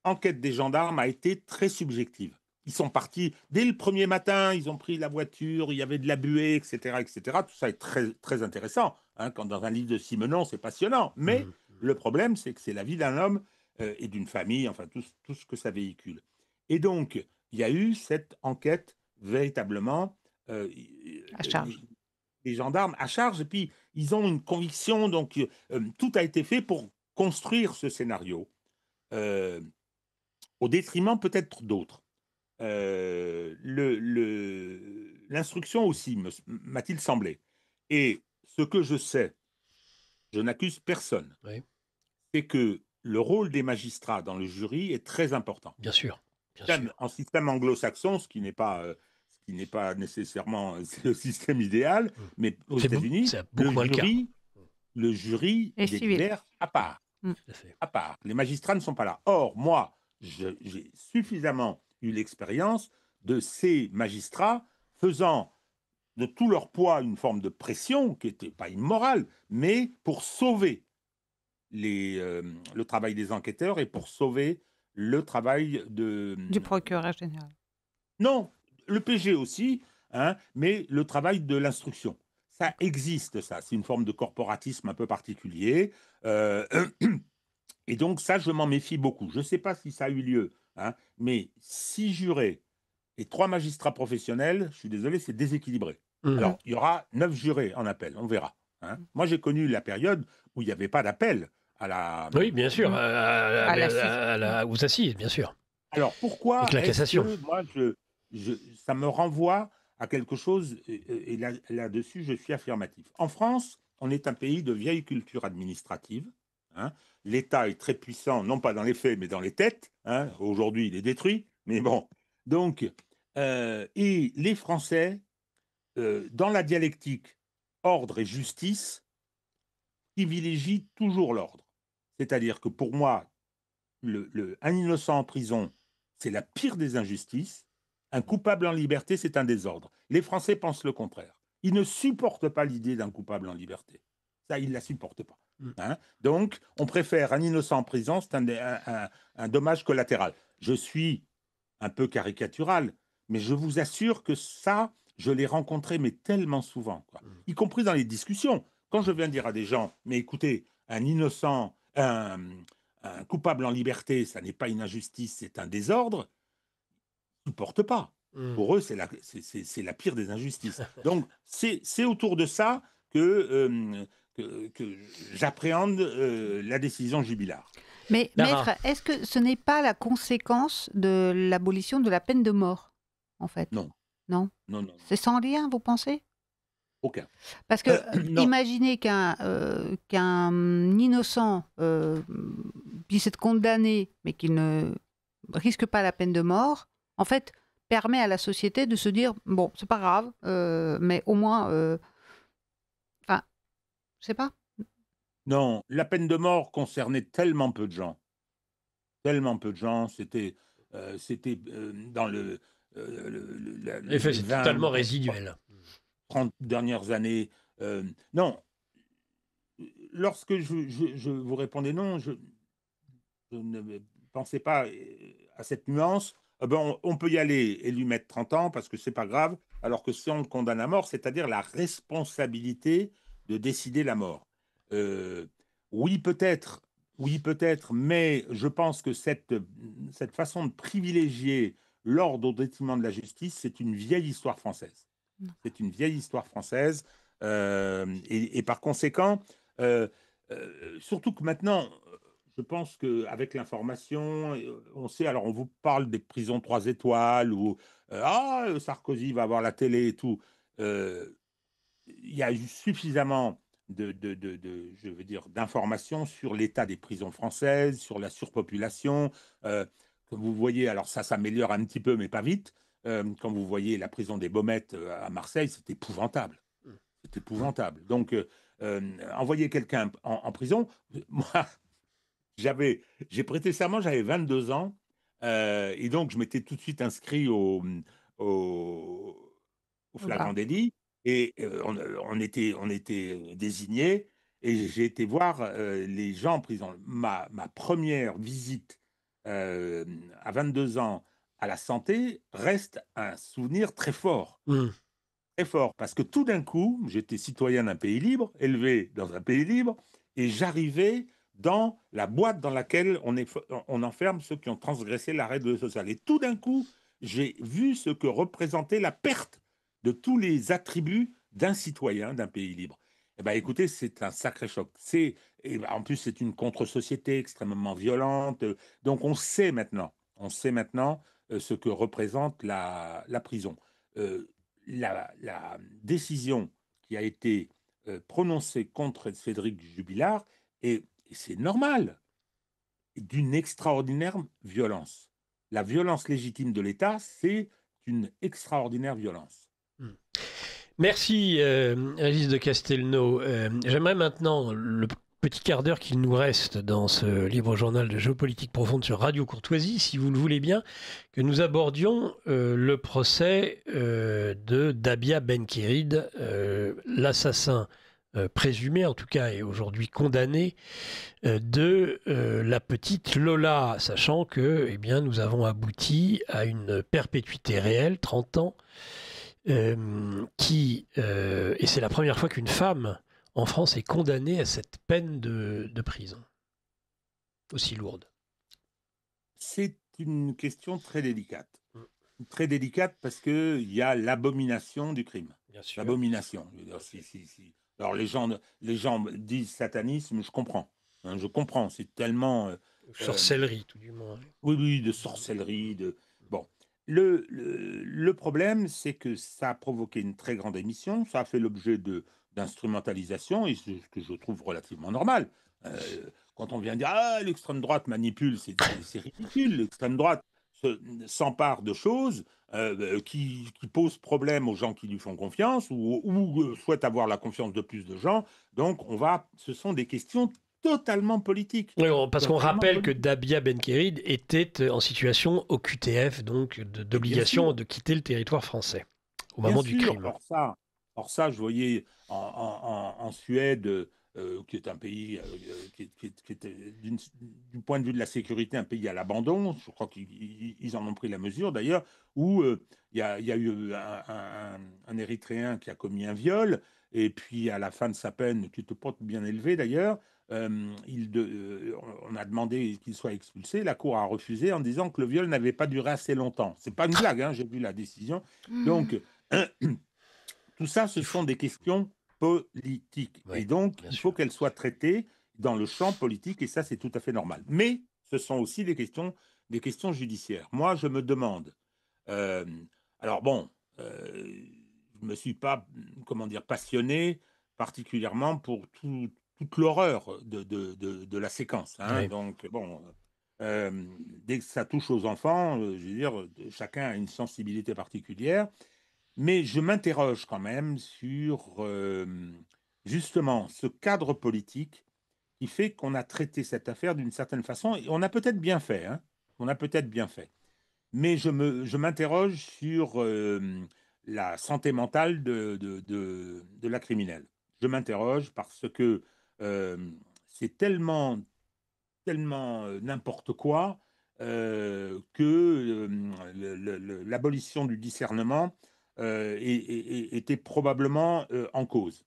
enquête des gendarmes a été très subjective. Ils sont partis dès le premier matin, ils ont pris la voiture, il y avait de la buée, etc., etc. Tout ça est très, très intéressant. Hein, quand dans un livre de Simenon, c'est passionnant. Mais le problème, c'est que c'est la vie d'un homme et d'une famille, enfin tout ce que ça véhicule. Et donc, il y a eu cette enquête véritablement à charge. Les gendarmes à charge, et puis ils ont une conviction, donc tout a été fait pour construire ce scénario, au détriment peut-être d'autres. L'instruction aussi, m'a-t-il semblé. Et ce que je sais, je n'accuse personne, Oui. c'est que le rôle des magistrats dans le jury est très important. Bien sûr. En système anglo-saxon, ce qui n'est pas nécessairement le système idéal, mais aux États-Unis, le jury délibère à part. À part. Les magistrats ne sont pas là. Or, moi, j'ai suffisamment eu l'expérience de ces magistrats faisant de tout leur poids une forme de pression qui n'était pas immorale, mais pour sauver le travail des enquêteurs et pour sauver le travail du procureur général. Non, le PG aussi, hein, mais le travail de l'instruction. Ça existe, ça. C'est une forme de corporatisme un peu particulier. Et donc ça, je m'en méfie beaucoup. Je ne sais pas si ça a eu lieu, hein, mais 6 jurés et 3 magistrats professionnels, je suis désolé, c'est déséquilibré. Alors, il y aura 9 jurés en appel, on verra. Hein. Moi, j'ai connu la période où il n'y avait pas d'appel à la... Oui, bien sûr, aux assises, bien sûr. Alors, pourquoi avec la cassation. Moi, ça me renvoie à quelque chose, et là-dessus, je suis affirmatif. En France, on est un pays de vieille culture administrative. Hein. L'État est très puissant, non pas dans les faits, mais dans les têtes. Hein. Aujourd'hui, il est détruit, mais bon. Donc, et les Français, dans la dialectique ordre et justice, privilégient toujours l'ordre. C'est-à-dire que pour moi, un innocent en prison, c'est la pire des injustices. Un coupable en liberté, c'est un désordre. Les Français pensent le contraire. Ils ne supportent pas l'idée d'un coupable en liberté. Ça, ils ne la supportent pas. Hein. Donc, on préfère un innocent en prison, c'est un dommage collatéral. Je suis un peu caricatural, mais je vous assure que ça, je l'ai rencontré, mais tellement souvent, quoi. Y compris dans les discussions. Quand je viens dire à des gens, mais écoutez, un innocent, un coupable en liberté, ça n'est pas une injustice, c'est un désordre, ils ne supportent pas. Pour eux, c'est la pire des injustices. Donc, c'est autour de ça que j'appréhende la décision Jubilard. Mais maître, est-ce que ce n'est pas la conséquence de l'abolition de la peine de mort, en fait? Non. Non. C'est sans lien, vous pensez? Aucun. Parce que imaginez qu'un innocent puisse être condamné, mais qu'il ne risque pas la peine de mort, en fait, permet à la société de se dire, bon, c'est pas grave, mais au moins... Enfin, je sais pas. Non, la peine de mort concernait tellement peu de gens. Tellement peu de gens, c'était dans le... c'est totalement résiduel. 30 dernières années. Non, lorsque je vous répondais non, je ne pensais pas à cette nuance. On peut y aller et lui mettre 30 ans parce que c'est pas grave, alors que si on le condamne à mort, c'est-à-dire la responsabilité de décider la mort. Oui, peut-être, mais je pense que cette façon de privilégier l'ordre au détriment de la justice, c'est une vieille histoire française. C'est une vieille histoire française. Et par conséquent, surtout que maintenant, je pense qu'avec l'information, on sait, alors on vous parle des prisons 3 étoiles, ou Sarkozy va avoir la télé et tout. Il y a eu suffisamment je veux dire, d'informations sur l'état des prisons françaises, sur la surpopulation. Comme vous voyez, alors ça s'améliore un petit peu, mais pas vite. Quand vous voyez la prison des Baumettes à Marseille, c'est épouvantable. C'est épouvantable. Donc, envoyer quelqu'un en prison, moi, j'ai prêté serment, j'avais 22 ans, et donc je m'étais tout de suite inscrit au flagrant délit, et on était désignés, et j'ai été voir les gens en prison. Ma première visite à 22 ans à la santé reste un souvenir très fort. Très fort, parce que tout d'un coup, j'étais citoyen d'un pays libre, élevé dans un pays libre, et j'arrivais dans la boîte dans laquelle on enferme ceux qui ont transgressé la règle sociale. Et tout d'un coup, j'ai vu ce que représentait la perte de tous les attributs d'un citoyen d'un pays libre. Eh bien, écoutez, c'est un sacré choc. En plus, c'est une contre-société extrêmement violente. Donc, on sait maintenant ce que représente la prison. La décision qui a été prononcée contre Cédric Jubilard, et c'est normal, d'une extraordinaire violence. La violence légitime de l'État, c'est une extraordinaire violence. Merci, Régis de Castelnau. J'aimerais maintenant, le petit quart d'heure qu'il nous reste dans ce libre journal de géopolitique profonde sur Radio Courtoisie, si vous le voulez bien, que nous abordions le procès de Dabia Ben-Kérid, l'assassin présumé, en tout cas, et aujourd'hui condamné, de la petite Lola, sachant que eh bien, nous avons abouti à une perpétuité réelle, 30 ans, et c'est la première fois qu'une femme en France est condamnée à cette peine de prison aussi lourde. C'est une question très délicate. Très délicate parce qu'il y a l'abomination du crime. Bien sûr. L'abomination. Alors les gens disent satanisme, je comprends. Je comprends, c'est tellement... sorcellerie, tout du moins. Oui, de sorcellerie. Bon. Le problème, c'est que ça a provoqué une très grande émission, ça a fait l'objet d'instrumentalisation, et ce que je trouve relativement normal. Quand on vient dire « Ah, l'extrême droite manipule », c'est ridicule. L'extrême droite s'empare de choses qui posent problème aux gens qui lui font confiance ou souhaitent avoir la confiance de plus de gens. Donc, ce sont des questions totalement politique. Oui, parce qu'on rappelle que Dabia Ben-Kérid était en situation au QTF, donc d'obligation de quitter le territoire français au moment du crime. Or ça, je voyais en Suède, qui est un pays qui était, du point de vue de la sécurité, un pays à l'abandon. Je crois qu'ils en ont pris la mesure d'ailleurs, où il y a eu un Érythréen qui a commis un viol, et puis à la fin de sa peine, qui n'était pas bien élevé d'ailleurs, on a demandé qu'il soit expulsé. La Cour a refusé en disant que le viol n'avait pas duré assez longtemps. C'est pas une blague, j'ai vu la décision. Donc, tout ça, ce sont des questions politiques. Oui, et donc, il faut qu'elles soient traitées dans le champ politique, et ça, c'est tout à fait normal. Mais ce sont aussi des questions judiciaires. Moi, je me demande... alors bon, je ne me suis pas, passionné particulièrement pour toute l'horreur de la séquence. Oui. Donc, bon, dès que ça touche aux enfants, je veux dire, chacun a une sensibilité particulière. Mais je m'interroge quand même sur, justement, ce cadre politique qui fait qu'on a traité cette affaire d'une certaine façon. Et on a peut-être bien fait, Mais je m'interroge sur la santé mentale de la criminelle. Je m'interroge parce que c'est tellement n'importe quoi que l'abolition du discernement était probablement en cause.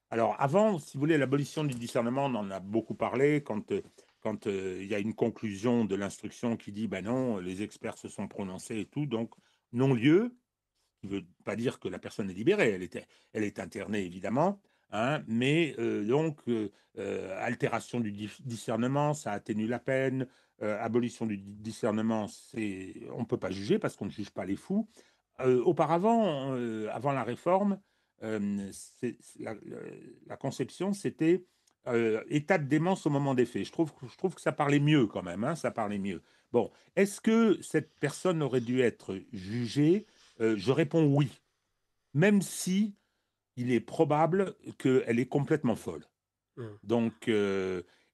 Alors avant, si vous voulez, l'abolition du discernement, on en a beaucoup parlé quand il y a une conclusion de l'instruction qui dit ben non, les experts se sont prononcés et tout, donc non-lieu, ce qui ne veut pas dire que la personne est libérée, elle est internée évidemment, mais altération du discernement, ça atténue la peine, abolition du discernement, on ne peut pas juger parce qu'on ne juge pas les fous. Auparavant, avant la réforme, la conception, c'était état de démence au moment des faits. Je trouve que ça parlait mieux quand même, ça parlait mieux. Bon, est-ce que cette personne aurait dû être jugée ? Je réponds oui, même si il est probable qu'elle est complètement folle. Donc,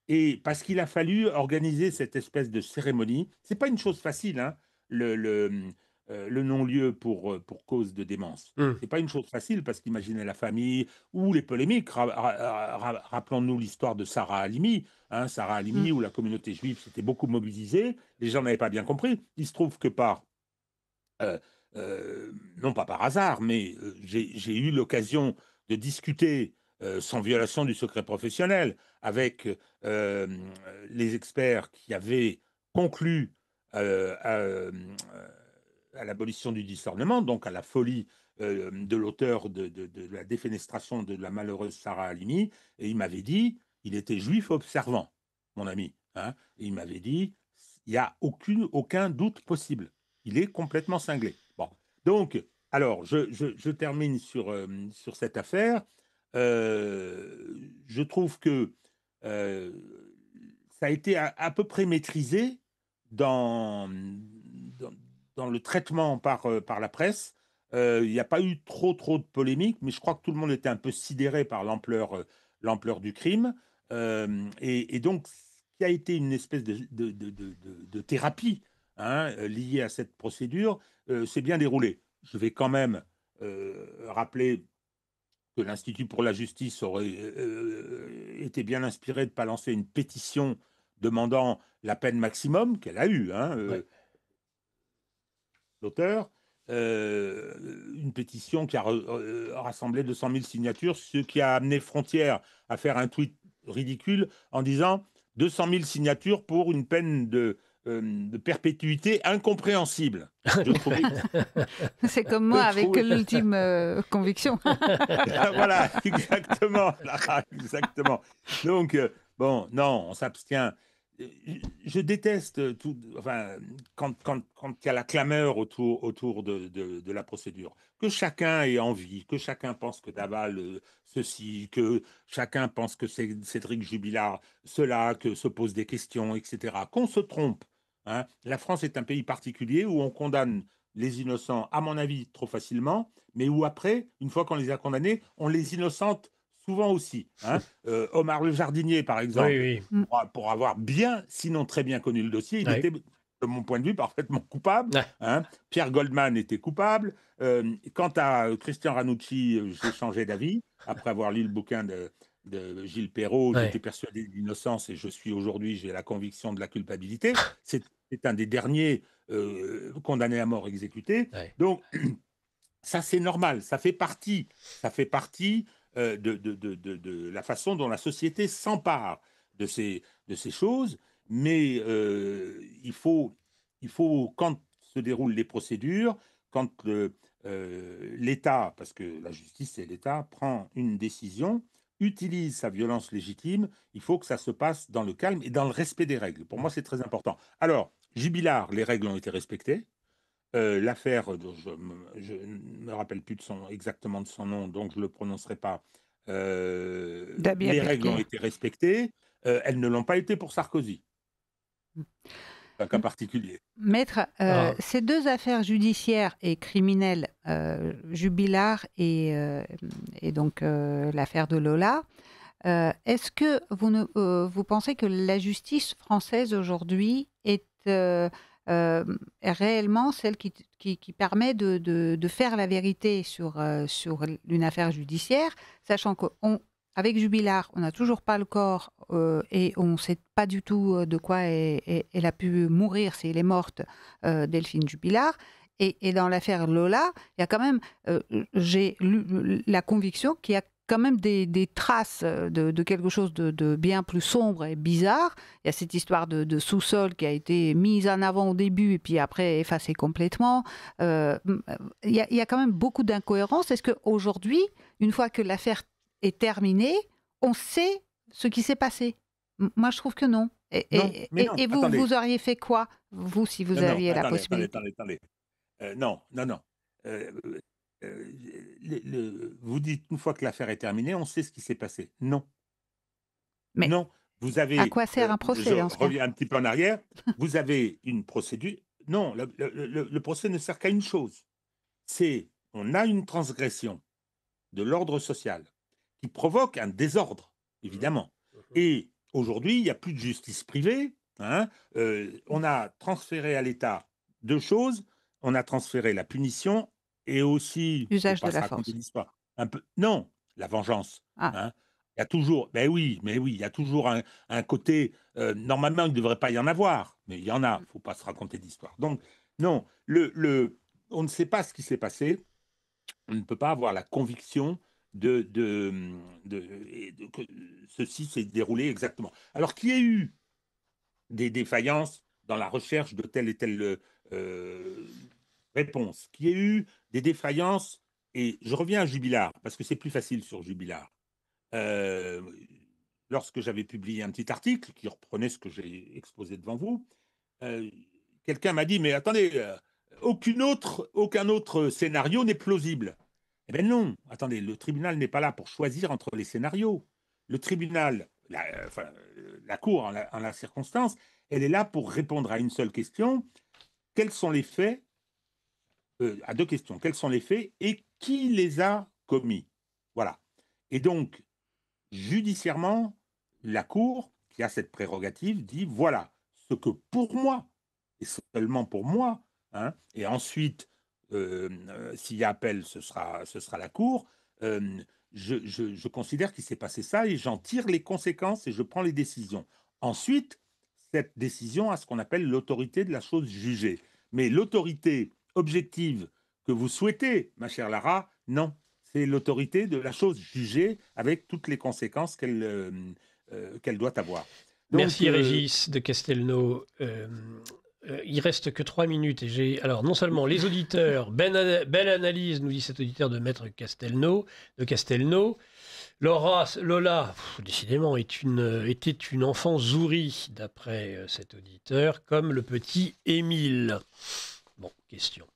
et parce qu'il a fallu organiser cette espèce de cérémonie, c'est pas une chose facile, le non-lieu pour cause de démence. C'est pas une chose facile parce qu'imaginez la famille ou les polémiques. Rappelons-nous l'histoire de Sarah Halimi, où la communauté juive s'était beaucoup mobilisée. Les gens n'avaient pas bien compris. Il se trouve que non pas par hasard, mais j'ai eu l'occasion de discuter sans violation du secret professionnel avec les experts qui avaient conclu à l'abolition du discernement, donc à la folie de l'auteur de la défenestration de la malheureuse Sarah Halimi, et il m'avait dit, il était juif observant, mon ami, et il m'avait dit, il n'y a aucun doute possible, il est complètement cinglé. Bon, donc, alors, je termine sur cette affaire. je trouve que ça a été à peu près maîtrisé dans, dans, dans le traitement par la presse. Il n'y a pas eu trop de polémiques, mais je crois que tout le monde était un peu sidéré par l'ampleur du crime. Et donc, ce qui a été une espèce de thérapie liée à cette procédure s'est bien déroulé. Je vais quand même rappeler que l'Institut pour la justice aurait été bien inspiré de ne pas lancer une pétition demandant la peine maximum qu'elle a eue, l'auteur, une pétition qui a rassemblé 200 000 signatures, ce qui a amené Frontière à faire un tweet ridicule en disant 200 000 signatures pour une peine de perpétuité incompréhensible. C'est comme moi avec l'ultime conviction. Voilà, exactement. Exactement. Donc, bon, non, on s'abstient. Je déteste tout, enfin, quand il y a la clameur autour de la procédure. Que chacun ait envie, que chacun pense que Daval ceci, que chacun pense que c'est Cédric Jubilard cela, que se posent des questions, etc. Qu'on se trompe. La France est un pays particulier où on condamne les innocents, à mon avis, trop facilement, mais où après, une fois qu'on les a condamnés, on les innocente souvent aussi. Omar le Jardinier, par exemple, pour avoir bien, sinon très bien connu le dossier, il était, de mon point de vue, parfaitement coupable. Pierre Goldman était coupable. Quant à Christian Ranucci, j'ai changé d'avis. Après avoir lu le bouquin de Gilles Perrault, j'étais persuadé de l'innocence et je suis aujourd'hui, j'ai la conviction de la culpabilité. C'est un des derniers condamnés à mort exécutés. Donc, ça, c'est normal. Ça fait partie de la façon dont la société s'empare de ces choses. Mais il faut, quand se déroulent les procédures, quand l'État, parce que la justice c'est l'État, prend une décision, utilise sa violence légitime, il faut que ça se passe dans le calme et dans le respect des règles. Pour moi, c'est très important. Alors, Jubilard, les règles ont été respectées. L'affaire, je ne me rappelle plus exactement de son nom, donc je ne le prononcerai pas. Les règles ont été respectées. Elles ne l'ont pas été pour Sarkozy. C'est un cas particulier. Maître, ces deux affaires judiciaires et criminelles, Jubilard et donc l'affaire de Lola, est-ce que vous pensez que la justice française aujourd'hui est réellement celle qui permet de faire la vérité sur une affaire judiciaire, sachant qu'avec Jubilard, on n'a toujours pas le corps et on ne sait pas du tout de quoi elle a pu mourir, si elle est morte, Delphine Jubilard. Et dans l'affaire Lola, il y a quand même, j'ai la conviction qu'il y a quand même des traces de quelque chose de bien plus sombre et bizarre. Il y a cette histoire de sous-sol qui a été mise en avant au début et puis après effacée complètement. Il y a quand même beaucoup d'incohérences. Est-ce qu'aujourd'hui, une fois que l'affaire est terminée, on sait ce qui s'est passé? Moi, je trouve que non. Et vous auriez fait quoi, vous, si vous aviez la possibilité? Attendez. Non. Vous dites une fois que l'affaire est terminée, on sait ce qui s'est passé. Non. Mais non. Vous avez. À quoi sert un procès? Je reviens un petit peu en arrière. Vous avez une procédure. Non, le procès ne sert qu'à une chose. On a une transgression de l'ordre social qui provoque un désordre, évidemment. Et aujourd'hui, il n'y a plus de justice privée. On a transféré à l'État deux choses. On a transféré la punition et aussi l'usage de la force. Un peu, non, la vengeance. Il y a toujours, il y a toujours un côté. Normalement, il ne devrait pas y en avoir, mais il y en a. Il ne faut pas se raconter d'histoire. Donc, non, on ne sait pas ce qui s'est passé. On ne peut pas avoir la conviction que ceci s'est déroulé exactement. Alors qu'il y ait eu des défaillances dans la recherche de telle et telle réponse, qu'il y ait eu des défaillances, et je reviens à Jubilard, parce que c'est plus facile sur Jubilard. Lorsque j'avais publié un petit article qui reprenait ce que j'ai exposé devant vous, quelqu'un m'a dit, mais attendez, aucun autre scénario n'est plausible. Eh bien non, attendez, le tribunal n'est pas là pour choisir entre les scénarios. Le tribunal, la Cour en la circonstance, elle est là pour répondre à une seule question. Quels sont les faits à 2 questions. Quels sont les faits et qui les a commis? Voilà. Et donc, judiciairement, la Cour, qui a cette prérogative, dit voilà ce que pour moi, et seulement pour moi, hein, et ensuite, s'il y a appel, ce sera la Cour, je considère qu'il s'est passé ça et j'en tire les conséquences et je prends les décisions. Ensuite, cette décision a ce qu'on appelle l'autorité de la chose jugée. Mais l'autorité objective que vous souhaitez, ma chère Lara, non. C'est l'autorité de la chose jugée avec toutes les conséquences qu'elle doit avoir. Donc, merci Régis de Castelnau. Il reste que 3 minutes et j'ai alors non seulement les auditeurs, belle analyse nous dit cet auditeur de Maître Castelnau, Lola, décidément était une enfant zourie d'après cet auditeur, comme le petit Émile. Bon, question.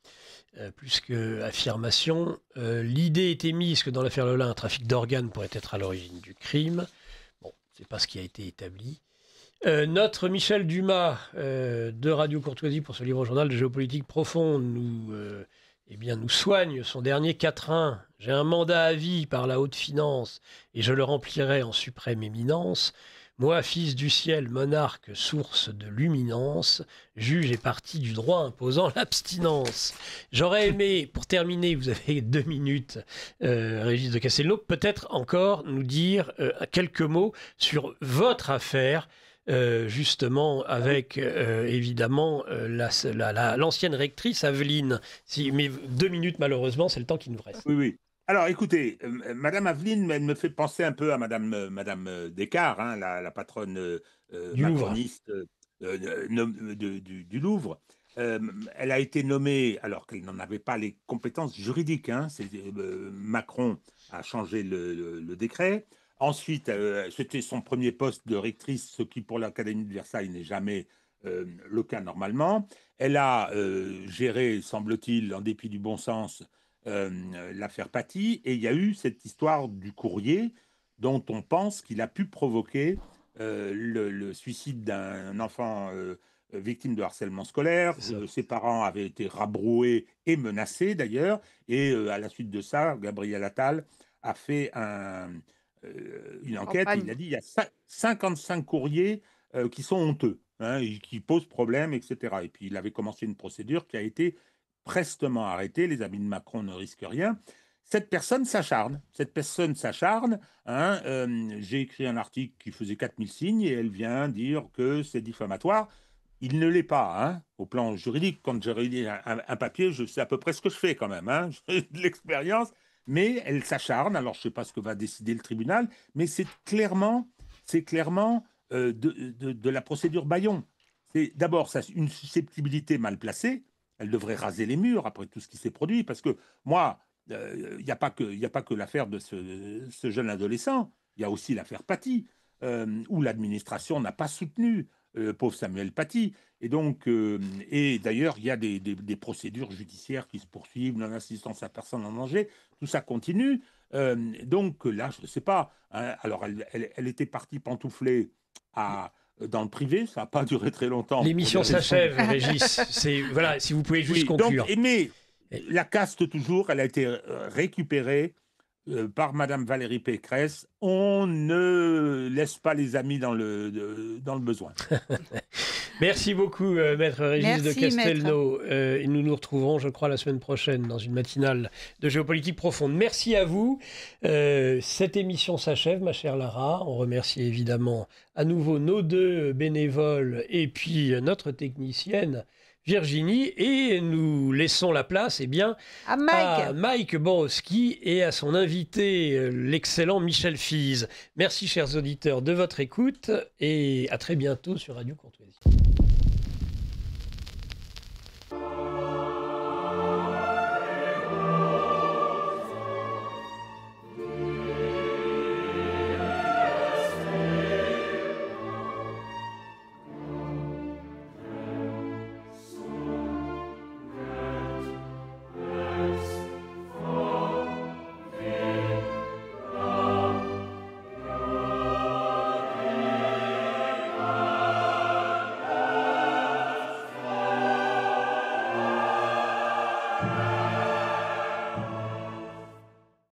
Plus que affirmation, l'idée est émise que dans l'affaire Lola, un trafic d'organes pourrait être à l'origine du crime. Bon, c'est pas ce qui a été établi. Notre Michel Dumas de Radio Courtoisie pour ce livre journal de géopolitique profonde nous soigne son dernier quatrain. J'ai un mandat à vie par la haute finance et je le remplirai en suprême éminence. Moi, fils du ciel, monarque, source de luminance, juge et parti du droit imposant l'abstinence. J'aurais aimé, pour terminer, vous avez 2 minutes, Régis de Castelnau, peut-être encore nous dire quelques mots sur votre affaire, justement avec évidemment l'ancienne rectrice Aveline. Mais 2 minutes, malheureusement, c'est le temps qui nous reste. Oui. Alors, écoutez, Madame Aveline, elle me fait penser un peu à Madame Descartes, hein, la patronne macroniste du Louvre. Elle a été nommée, alors qu'elle n'en avait pas les compétences juridiques. Hein, Macron a changé le décret. Ensuite, c'était son premier poste de rectrice, ce qui pour l'Académie de Versailles n'est jamais le cas normalement. Elle a géré, semble-t-il, en dépit du bon sens, l'affaire Paty, et il y a eu cette histoire du courrier dont on pense qu'il a pu provoquer le suicide d'un enfant victime de harcèlement scolaire. Ses parents avaient été rabroués et menacés d'ailleurs, et à la suite de ça, Gabriel Attal a fait une enquête. Il a dit il y a 55 courriers qui sont honteux, hein, et qui posent problème, etc. Et puis il avait commencé une procédure qui a été prestement arrêtée. Les amis de Macron ne risquent rien. Cette personne s'acharne. Hein, j'ai écrit un article qui faisait 4000 signes et elle vient dire que c'est diffamatoire. Il ne l'est pas, hein, au plan juridique. Quand je rédige un papier, je sais à peu près ce que je fais quand même. Hein, j'ai de l'expérience. Mais elle s'acharne. Alors, je ne sais pas ce que va décider le tribunal, mais c'est clairement de la procédure Bayon. C'est d'abord une susceptibilité mal placée. Elle devrait raser les murs après tout ce qui s'est produit. Parce que moi, il n'y a pas que l'affaire de ce jeune adolescent. Il y a aussi l'affaire Paty, où l'administration n'a pas soutenu pauvre Samuel Paty. Et donc, et d'ailleurs, il y a des procédures judiciaires qui se poursuivent, non-assistance à personne en danger. Tout ça continue. Donc là, je ne sais pas. Hein, alors, elle était partie pantoufler dans le privé, ça n'a pas duré très longtemps. L'émission s'achève, Régis. Voilà, si vous pouvez juste conclure. Mais la caste, toujours, elle a été récupérée par Madame Valérie Pécresse. On ne laisse pas les amis dans le besoin. Merci beaucoup, Maître Régis de Castelnau. Et nous nous retrouverons, je crois, la semaine prochaine dans une matinale de géopolitique profonde. Merci à vous. Cette émission s'achève, ma chère Lara. On remercie évidemment à nouveau nos 2 bénévoles et puis notre technicienne Virginie, et nous laissons la place à Mike Borowski et à son invité, l'excellent Michel Fize. Merci, chers auditeurs, de votre écoute et à très bientôt sur Radio Courtoisie.